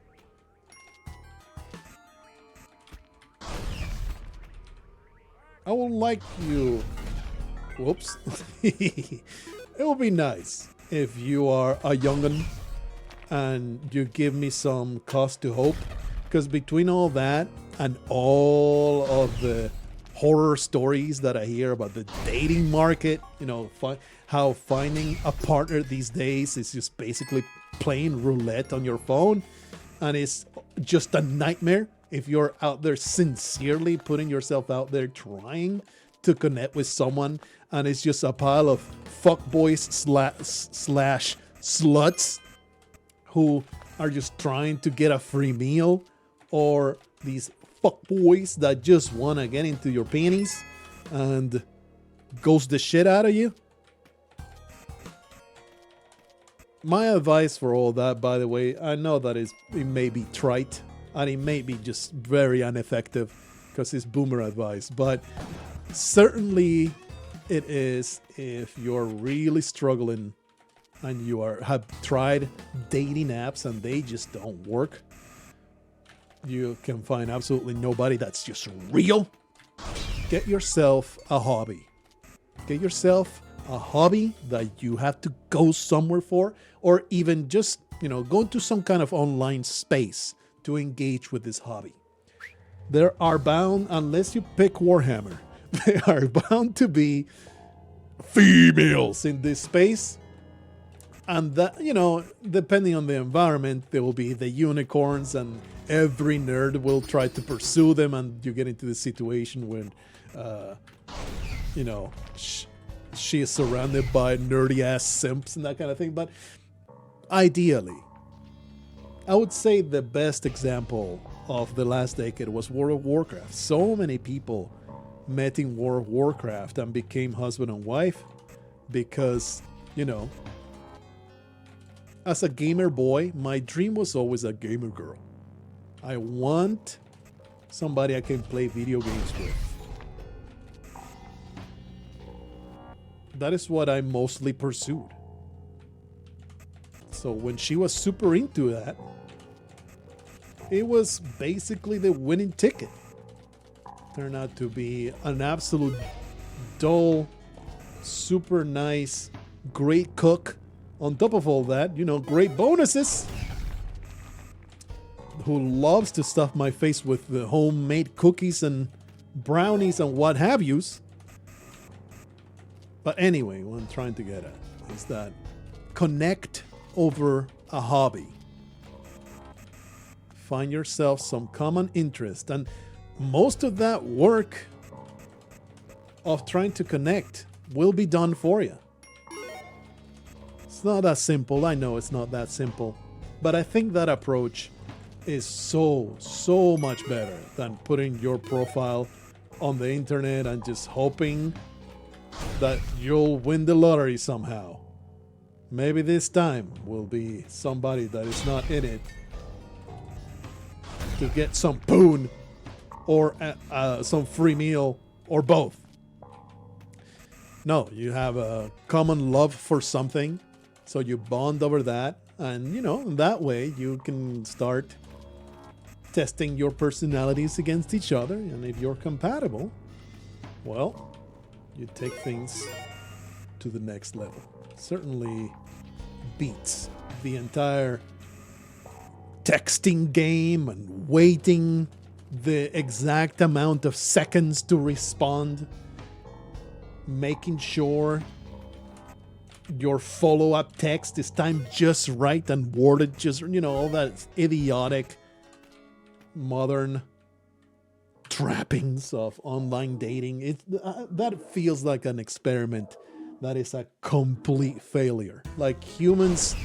I would like you... Whoops. It would be nice if you are a young'un and you give me some cause to hope. Because between all that and all of the horror stories that I hear about the dating market, how finding a partner these days is just basically playing roulette on your phone. And it's just a nightmare. If you're out there sincerely putting yourself out there trying to connect with someone and it's just a pile of fuckboys slash sluts who are just trying to get a free meal, or these fuckboys that just want to get into your panties and ghost the shit out of you. My advice for all that, by the way, I know that it may be trite and it may be just very ineffective because it's boomer advice, but certainly it is if you're really struggling and you have tried dating apps and they just don't work. You can find absolutely nobody that's just real. Get yourself a hobby. Get yourself a hobby that you have to go somewhere for, or even just, go into some kind of online space to engage with this hobby. There are bound, unless you pick Warhammer, there are bound to be females in this space. And that, depending on the environment, there will be the unicorns, and every nerd will try to pursue them, and you get into the situation when, she is surrounded by nerdy ass simps and that kind of thing. But ideally, I would say the best example of the last decade was World of Warcraft. So many people met in World of Warcraft and became husband and wife because, as a gamer boy, my dream was always a gamer girl. I want somebody I can play video games with. That is what I mostly pursued. So when she was super into that, it was basically the winning ticket. Turned out to be an absolute dull, super nice, great cook. On top of all that, great bonuses. Who loves to stuff my face with the homemade cookies and brownies and what have yous. But anyway, what I'm trying to get at is that connect over a hobby. Find yourself some common interest, and most of that work of trying to connect will be done for you. It's not that simple. I know it's not that simple, but I think that approach is so much better than putting your profile on the internet and just hoping that you'll win the lottery somehow. Maybe this time will be somebody that is not in it to get some poon or some free meal or both. No, you have a common love for something, so you bond over that, and that way you can start testing your personalities against each other, and if you're compatible, well, you take things to the next level. Certainly beats the entire texting game and waiting the exact amount of seconds to respond, making sure your follow-up text is timed just right and worded just, all that idiotic modern trappings of online dating. That feels like an experiment that is a complete failure. Like, humans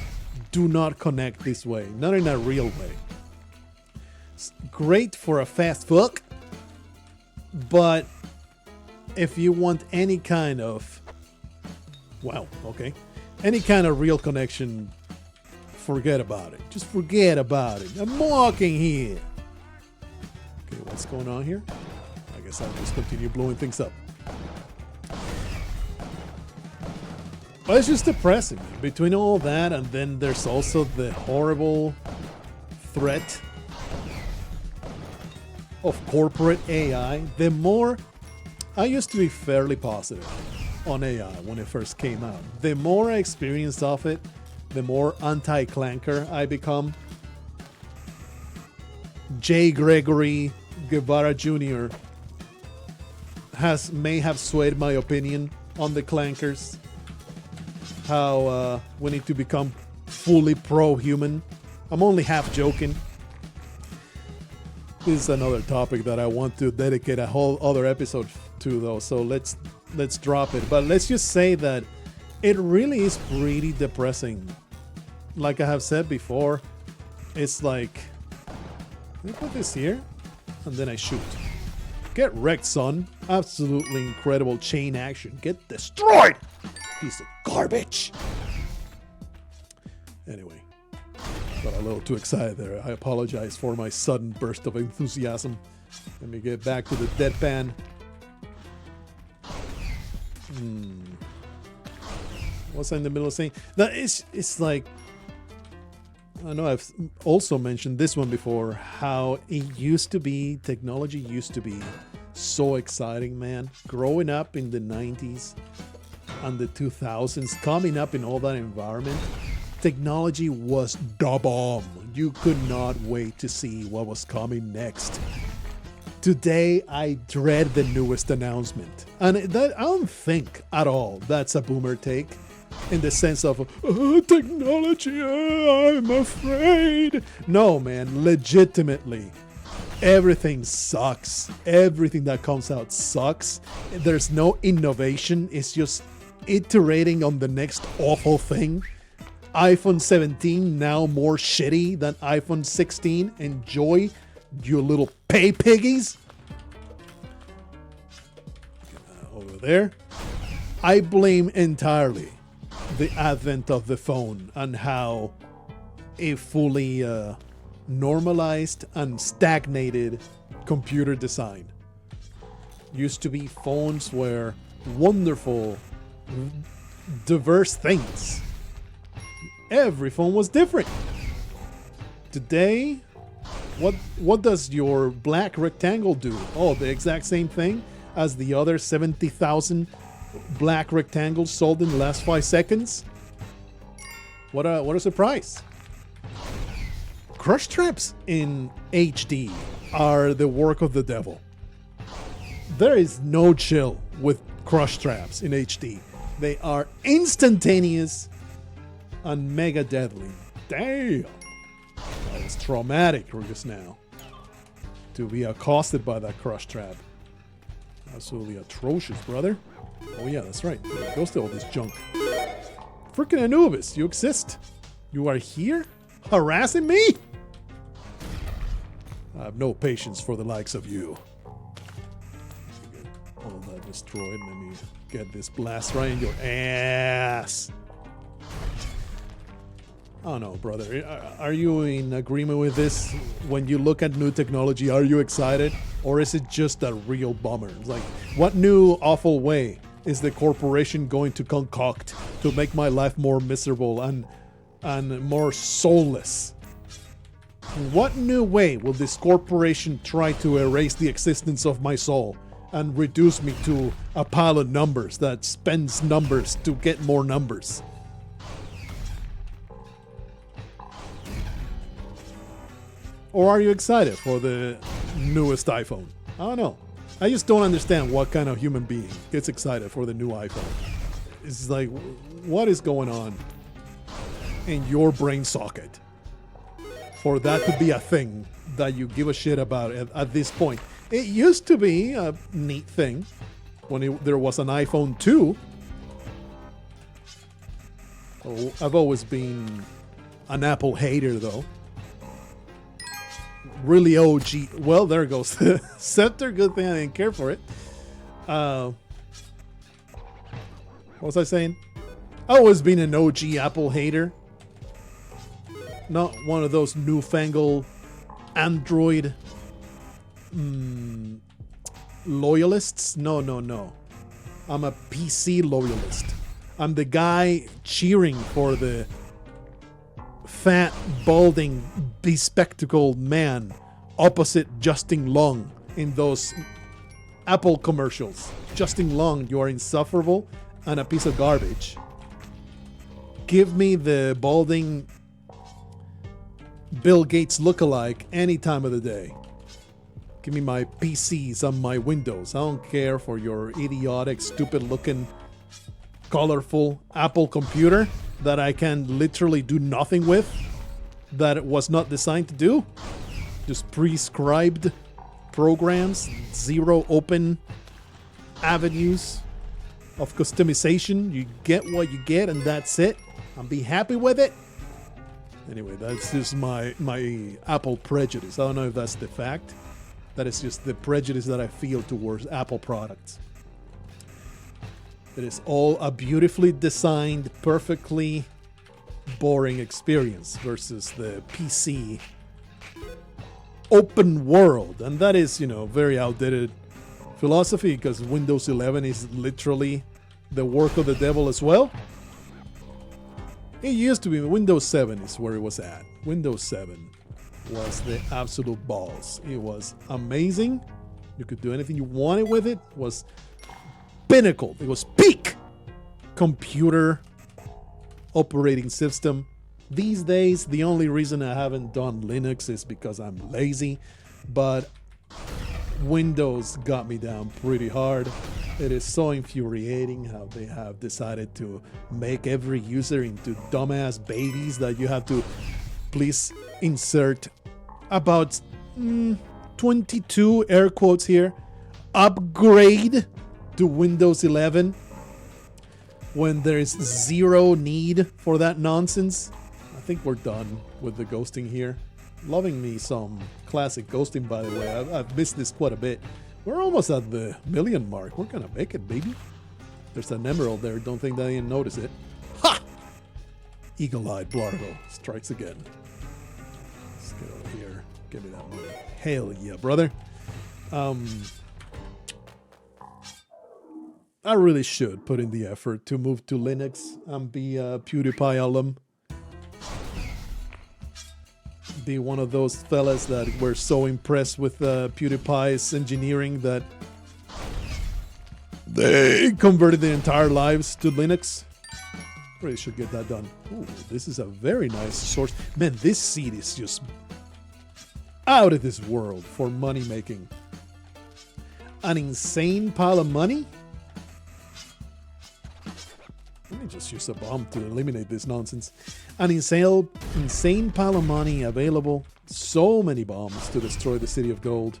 do not connect this way, not in a real way. It's great for a fast fuck, but if you want any kind of any kind of real connection, forget about it. Just forget about it. I'm walking here. Okay, what's going on here? I guess I'll just continue blowing things up. But it's just depressing. Between all that, and then there's also the horrible threat of corporate AI. The more I used to be fairly positive on AI when it first came out. The more I experience of it, the more anti-clanker I become. J. Gregory Guevara Jr. may have swayed my opinion on the clankers. How we need to become fully pro-human. I'm only half joking. This is another topic that I want to dedicate a whole other episode to, though, so let's drop it. But let's just say that it really is pretty depressing. Like I have said before, it's like, let me put this here, and then I shoot. Get wrecked, son. Absolutely incredible chain action. Get destroyed, piece of garbage. Anyway, got a little too excited there. I apologize for my sudden burst of enthusiasm. Let me get back to the deadpan. What's I in the middle of saying? That is, it's like, I know I've also mentioned this one before, how it used to be, technology used to be so exciting, man. Growing up in the 90s and the 2000s, coming up in all that environment, technology was the bomb. You could not wait to see what was coming next. Today, I dread the newest announcement. And that, I don't think at all that's a boomer take. In the sense of, technology, I'm afraid. No, man, legitimately. Everything sucks. Everything that comes out sucks. There's no innovation. It's just iterating on the next awful thing. iPhone 17 now more shitty than iPhone 16. Enjoy, you little pay piggies. Over there. I blame entirely the advent of the phone and how a fully normalized and stagnated computer design. Used to be phones were wonderful, diverse things. Every phone was different. Today, what does your black rectangle do? Oh, the exact same thing as the other 70,000 black rectangles sold in the last 5 seconds. What a surprise. Crush traps in HD are the work of the devil. There is no chill with crush traps in HD. They are instantaneous and mega deadly. Damn. That is traumatic just now. To be accosted by that crush trap. Absolutely atrocious, brother. Oh yeah, that's right. It goes to all this junk. Freaking Anubis, you exist. You are here? Harassing me? I have no patience for the likes of you. All that destroyed. Let me get this blast right in your ass. Oh no, brother. Are you in agreement with this? When you look at new technology, are you excited? Or is it just a real bummer? It's like, what new awful way is the corporation going to concoct to make my life more miserable and more soulless? What new way will this corporation try to erase the existence of my soul and reduce me to a pile of numbers that spends numbers to get more numbers? Or are you excited for the newest iPhone? I don't know. I just don't understand what kind of human being gets excited for the new iPhone. It's like, what is going on in your brain socket for that to be a thing that you give a shit about at this point? It used to be a neat thing when there was an iPhone 2. Oh, I've always been an Apple hater, though. Really OG. Well, there goes the scepter. Good thing I didn't care for it. What was I saying? I've always been an OG Apple hater. Not one of those newfangled Android loyalists. No. I'm a PC loyalist. I'm the guy cheering for the fat, balding, bespectacled man opposite Justin Long in those Apple commercials. Justin Long, you are insufferable and a piece of garbage. Give me the balding Bill Gates lookalike any time of the day. Give me my PCs on my Windows. I don't care for your idiotic, stupid-looking, colorful Apple computer that I can literally do nothing with, that it was not designed to do. Just prescribed programs, zero open avenues of customization. You get what you get and that's it. I'll be happy with it. Anyway, that's just my Apple prejudice. I don't know if that's the fact. That is just the prejudice that I feel towards Apple products. It is all a beautifully designed, perfectly boring experience versus the PC open world. And that is, very outdated philosophy because Windows 11 is literally the work of the devil as well. It used to be Windows 7 is where it was at. Windows 7 was the absolute balls. It was amazing. You could do anything you wanted with it. It was pinnacle. It was peak computer operating system. These days, the only reason I haven't done Linux is because I'm lazy, but Windows got me down pretty hard. It is so infuriating how they have decided to make every user into dumbass babies that you have to please insert about 22 air quotes here upgrade to Windows 11 when there is zero need for that nonsense. I think we're done with the ghosting here. Loving me some classic ghosting, by the way. I've missed this quite a bit. We're almost at the 1,000,000 mark. We're gonna make it, baby. There's an emerald there. Don't think that I didn't notice it. Ha! Eagle-eyed Blargo strikes again. Let's get over here. Give me that money. Hell yeah, brother. I really should put in the effort to move to Linux and be a PewDiePie alum. Be one of those fellas that were so impressed with PewDiePie's engineering that they converted their entire lives to Linux. Really should get that done. Ooh, this is a very nice source. Man, this seed is just out of this world for money making. An insane pile of money? Let me just use a bomb to eliminate this nonsense. An insane pile of money available. So many bombs to destroy the city of gold.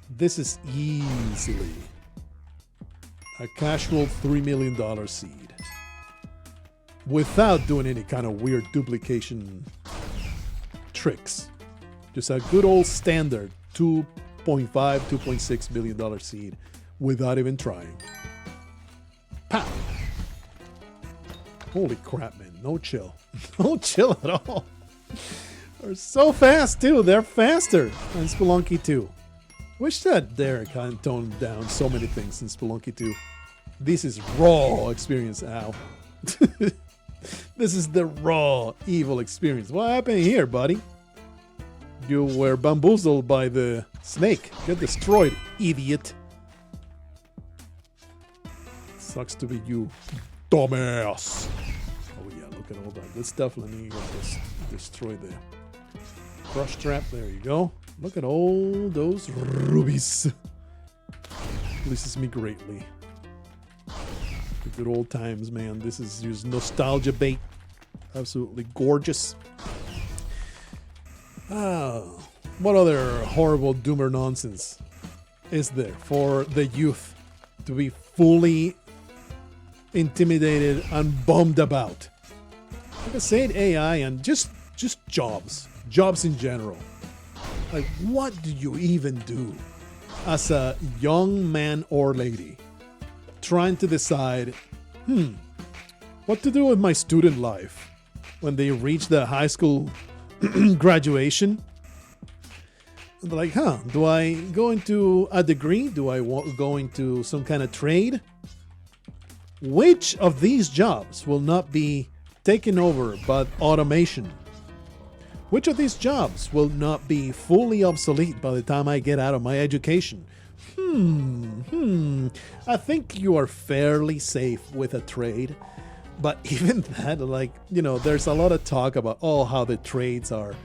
This is easily a casual $3 million seed. Without doing any kind of weird duplication tricks. Just a good old standard $2.5, $2.6 million seed without even trying. Pow! Holy crap, man. No chill. No chill at all. They're so fast, too. They're faster than Spelunky 2. Wish that Derek hadn't toned down so many things in Spelunky 2. This is raw experience. Ow. This is the raw evil experience. What happened here, buddy? You were bamboozled by the snake. Get destroyed, idiot. Sucks to be you, dumbass. Oh yeah, look at all that good stuff. Let me just destroy the crush trap. There you go. Look at all those rubies. Pleases me greatly. The good old times, man. This is just nostalgia bait. Absolutely gorgeous. What other horrible doomer nonsense is there for the youth to be fully intimidated and bummed about? Like I said, AI and just jobs in general. Like, what do you even do as a young man or lady trying to decide, what to do with my student life when they reach the high school graduation? And they're like, do I go into a degree? Do I go into some kind of trade? Which of these jobs will not be taken over by automation? Which of these jobs will not be fully obsolete by the time I get out of my education? I think you are fairly safe with a trade. But even that, like, there's a lot of talk about, how the trades are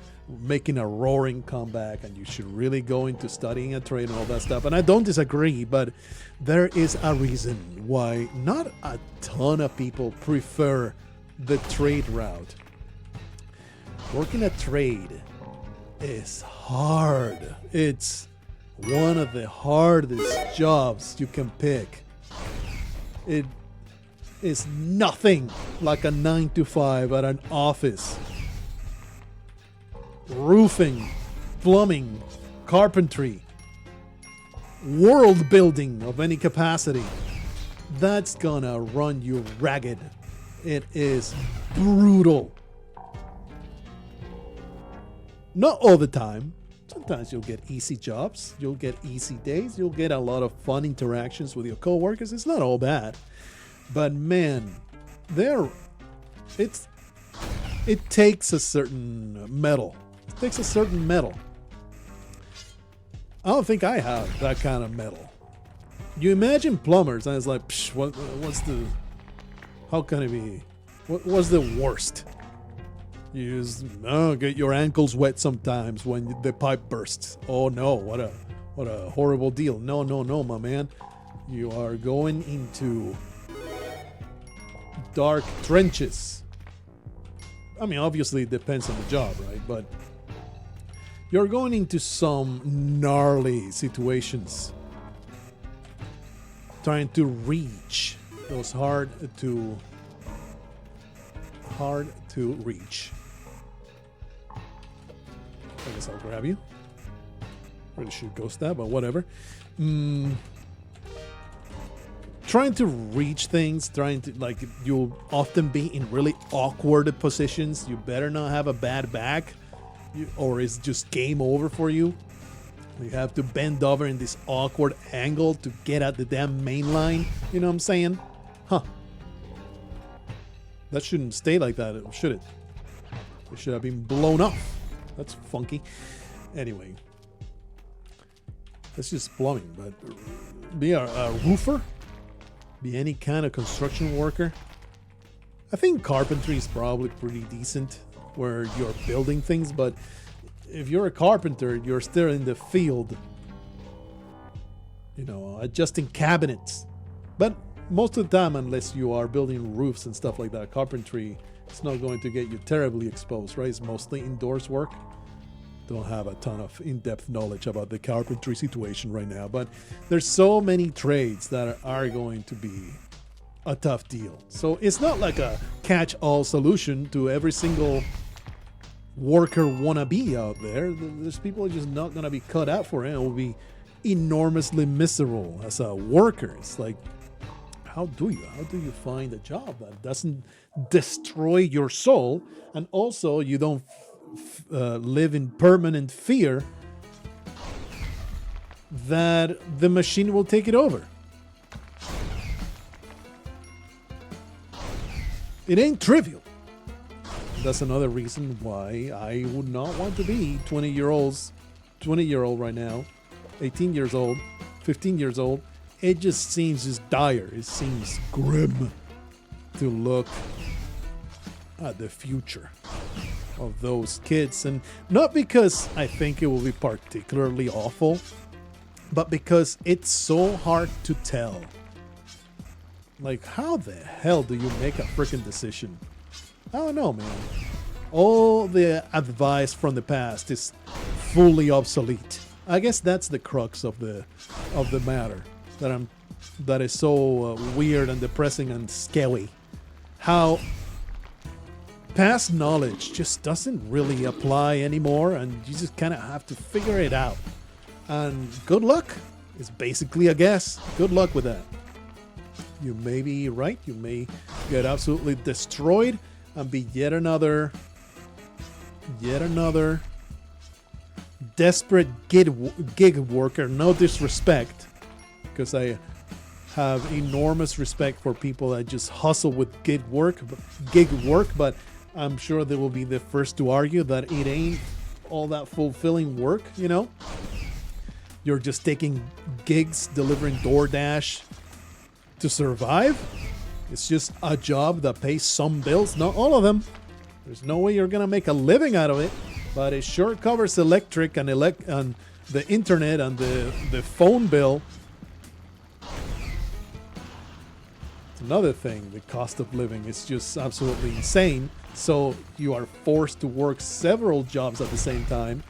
making a roaring comeback and you should really go into studying a trade and all that stuff. And I don't disagree, but there is a reason why not a ton of people prefer the trade route. Working a trade is hard. It's one of the hardest jobs you can pick. It is nothing like a 9-to-5 at an office. Roofing, plumbing, carpentry, world building of any capacity. That's gonna run you ragged. It is brutal. Not all the time. sometimes you'll get easy jobs, you'll get easy days, you'll get a lot of fun interactions with your coworkers. It's not all bad. But man, it takes a certain metal. It takes a certain metal. I don't think I have that kind of metal. You imagine plumbers, and it's like, psh, how can it be? What's the worst? You just get your ankles wet sometimes when the pipe bursts. Oh no, what a horrible deal. No, my man. You are going into dark trenches. I mean, obviously it depends on the job, right? But you're going into some gnarly situations, trying to reach those hard to reach. I guess I'll grab you. Really should ghost that, but whatever. Trying to reach things, you'll often be in really awkward positions. You better not have a bad back, or it's just game over for you. You have to bend over in this awkward angle to get at the damn main line. You know what I'm saying? Huh. That shouldn't stay like that, should it? It should have been blown off. That's funky. Anyway. That's just plumbing, but be a roofer? Be any kind of construction worker? I think carpentry is probably pretty decent where you're building things, but if you're a carpenter, you're still in the field, adjusting cabinets. But most of the time, unless you are building roofs and stuff like that, carpentry is not going to get you terribly exposed, right? It's mostly indoors work. Don't have a ton of in-depth knowledge about the carpentry situation right now, but there's so many trades that are going to be a tough deal. So it's not like a catch-all solution to every single worker wannabe out there. There's people just not going to be cut out for it and will be enormously miserable as a worker. It's like, how do you find a job that doesn't destroy your soul, and also you don't live in permanent fear that the machine will take it over? It ain't trivial. That's another reason why I would not want to be 20-year-old right now, 18 years old, 15 years old. It just seems just dire. It seems grim to look at the future of those kids. And not because I think it will be particularly awful, but because it's so hard to tell. Like, how the hell do you make a freaking decision? I don't know, man. All the advice from the past is fully obsolete. I guess that's the crux of the matter that is so weird and depressing and scary. How past knowledge just doesn't really apply anymore, and you just kind of have to figure it out. And good luck is basically a guess. Good luck with that. You may be right. You may get absolutely destroyed and be yet another desperate gig worker. No disrespect, because I have enormous respect for people that just hustle with gig work, but I'm sure they will be the first to argue that it ain't all that fulfilling work, You're just taking gigs, delivering DoorDash to survive. It's just a job that pays some bills, not all of them. There's no way you're gonna make a living out of it, but it sure covers electric and the internet and the phone bill. It's another thing. The cost of living is just absolutely insane. So you are forced to work several jobs at the same time,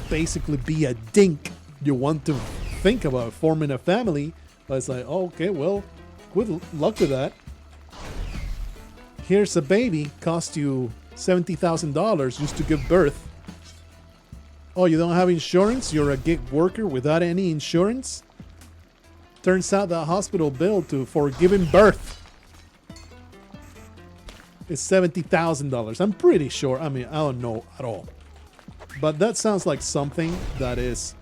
basically be a dink. You want to think about forming a family, but it's like, oh, okay, well, good luck with that. Here's a baby, cost you $70,000 just to give birth. Oh, you don't have insurance? You're a gig worker without any insurance? Turns out the hospital bill for giving birth is $70,000. I'm pretty sure. I mean, I don't know at all. But that sounds like something that is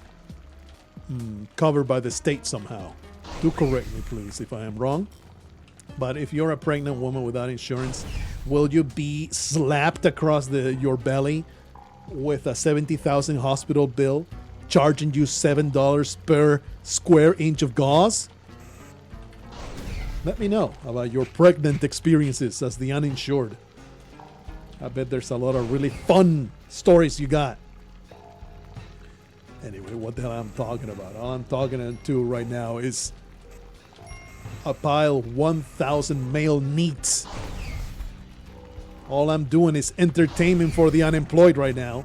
covered by the state somehow. Do correct me, please, if I am wrong. But if you're a pregnant woman without insurance, will you be slapped across your belly with a $70,000 hospital bill, charging you $7 per square inch of gauze? Let me know about your pregnant experiences as the uninsured. I bet there's a lot of really fun stories you got. Anyway, what the hell I'm talking about? All I'm talking to right now is a pile of 1,000 male neats. All I'm doing is entertainment for the unemployed right now.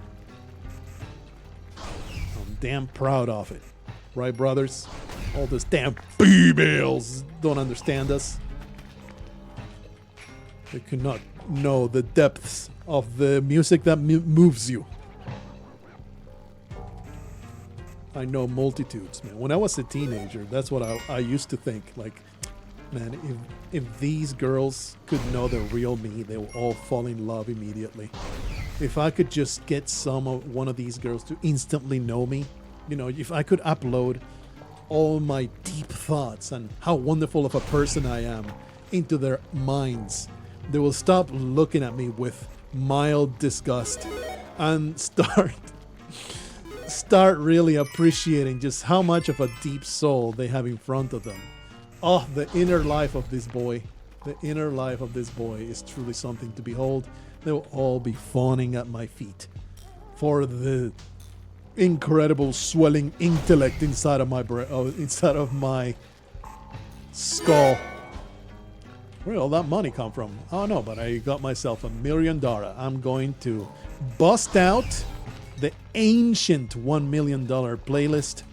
I'm damn proud of it. Right, brothers? All those damn females don't understand us. They could not know the depths of the music that moves you. I know multitudes, man. When I was a teenager, that's what I used to think. Like, man, if these girls could know the real me, they will all fall in love immediately. If I could just get one of these girls to instantly know me, you know, if I could upload all my deep thoughts and how wonderful of a person I am into their minds, they will stop looking at me with mild disgust and start really appreciating just how much of a deep soul they have in front of them. Oh, the inner life of this boy. The inner life of this boy is truly something to behold. They will all be fawning at my feet for the incredible swelling intellect inside of my skull. Where did all that money come from? Oh no, but I got myself $1 million. I'm going to bust out the ancient $1 million playlist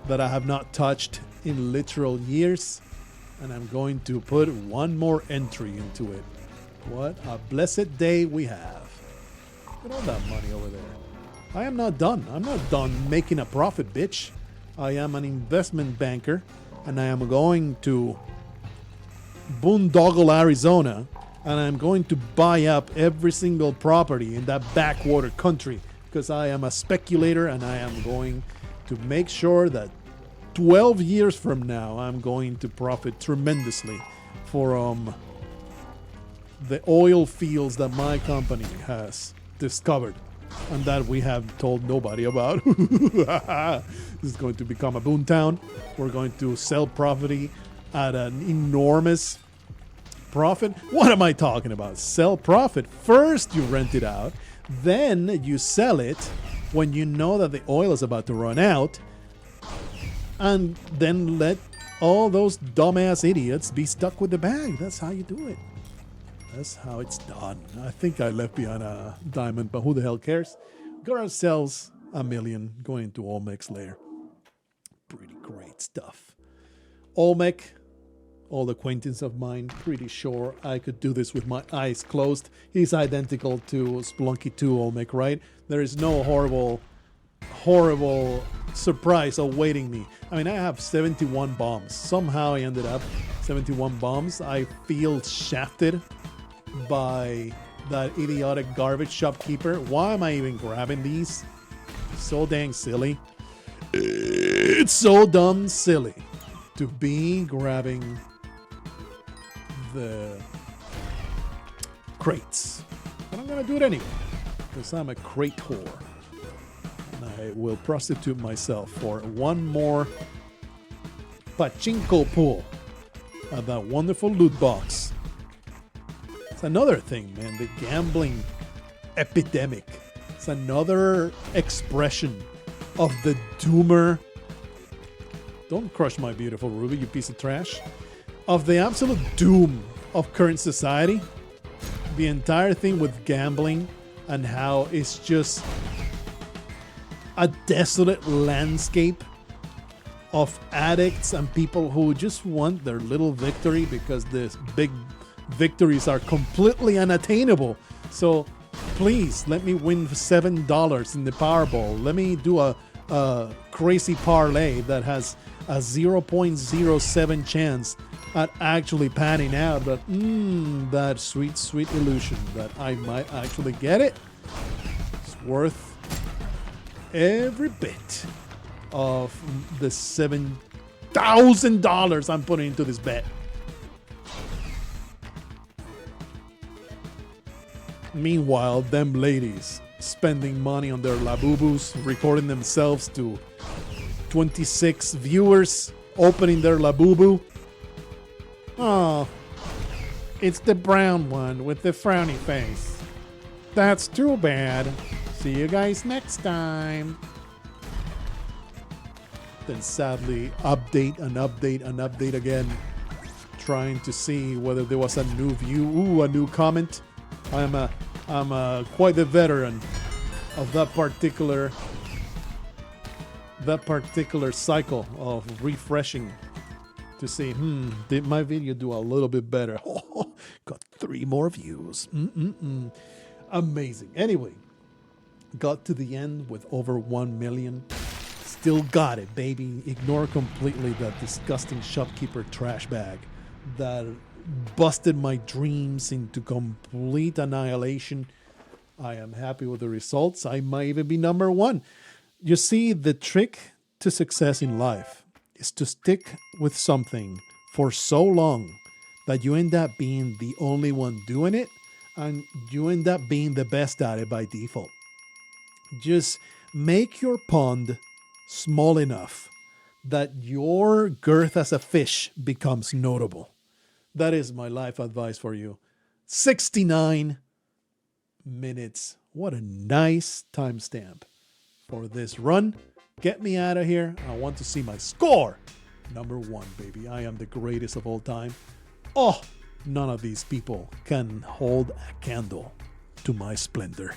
that I have not touched in literal years, and I'm going to put one more entry into it. What a blessed day we have. Look at all that money over there. I am not done. I'm not done making a profit, bitch. I am an investment banker, and I am going to boondoggle Arizona, and I'm going to buy up every single property in that backwater country, because I am a speculator, and I am going to make sure that 12 years from now, I'm going to profit tremendously from the oil fields that my company has discovered and that we have told nobody about. This is going to become a boomtown. We're going to sell property at an enormous profit. What am I talking about? Sell profit. First, you rent it out. Then you sell it when you know that the oil is about to run out. And then let all those dumbass idiots be stuck with the bag. That's how you do it. That's how it's done. I think I left behind a diamond, but who the hell cares? Got ourselves $1 million going into Olmec's lair. Pretty great stuff. Olmec, old acquaintance of mine, pretty sure I could do this with my eyes closed. He's identical to Spelunky 2 Olmec, right? There is no horrible surprise awaiting me. I mean, I have 71 bombs. Somehow I ended up 71 bombs. I feel shafted by that idiotic garbage shopkeeper. Why am I even grabbing these? So dang silly. It's so dumb silly to be grabbing the crates. But I'm gonna do it anyway, because I'm a crate whore. I will prostitute myself for one more pachinko pool of that wonderful loot box. It's another thing, man. The gambling epidemic. It's another expression of the doomer. Don't crush my beautiful Ruby, you piece of trash. Of the absolute doom of current society. The entire thing with gambling and how it's just a desolate landscape of addicts and people who just want their little victory because the big victories are completely unattainable. So please let me win $7 in the Powerball. Let me do a crazy parlay that has a 0.07 chance at actually panning out. But that sweet illusion that I might actually get it. It's worth every bit of the $7,000 I'm putting into this bet. Meanwhile, them ladies spending money on their labubus, recording themselves to 26 viewers, opening their labubu. Oh, it's the brown one with the frowny face. That's too bad. See you guys next time. Then sadly, update again, trying to see whether there was a new view. Ooh, a new comment. I'm quite the veteran of that particular cycle of refreshing to see, did my video do a little bit better? Got 3 more views. Amazing. Anyway, got to the end with over 1 million. Still got it, baby. Ignore completely that disgusting shopkeeper trash bag that busted my dreams into complete annihilation. I am happy with the results. I might even be number 1. You see, the trick to success in life is to stick with something for so long that you end up being the only one doing it, and you end up being the best at it by default. Just make your pond small enough that your girth as a fish becomes notable. That is my life advice for you. 69 minutes. What a nice timestamp for this run. Get me out of here. I want to see my score. Number 1, baby. I am the greatest of all time. Oh, none of these people can hold a candle to my splendor.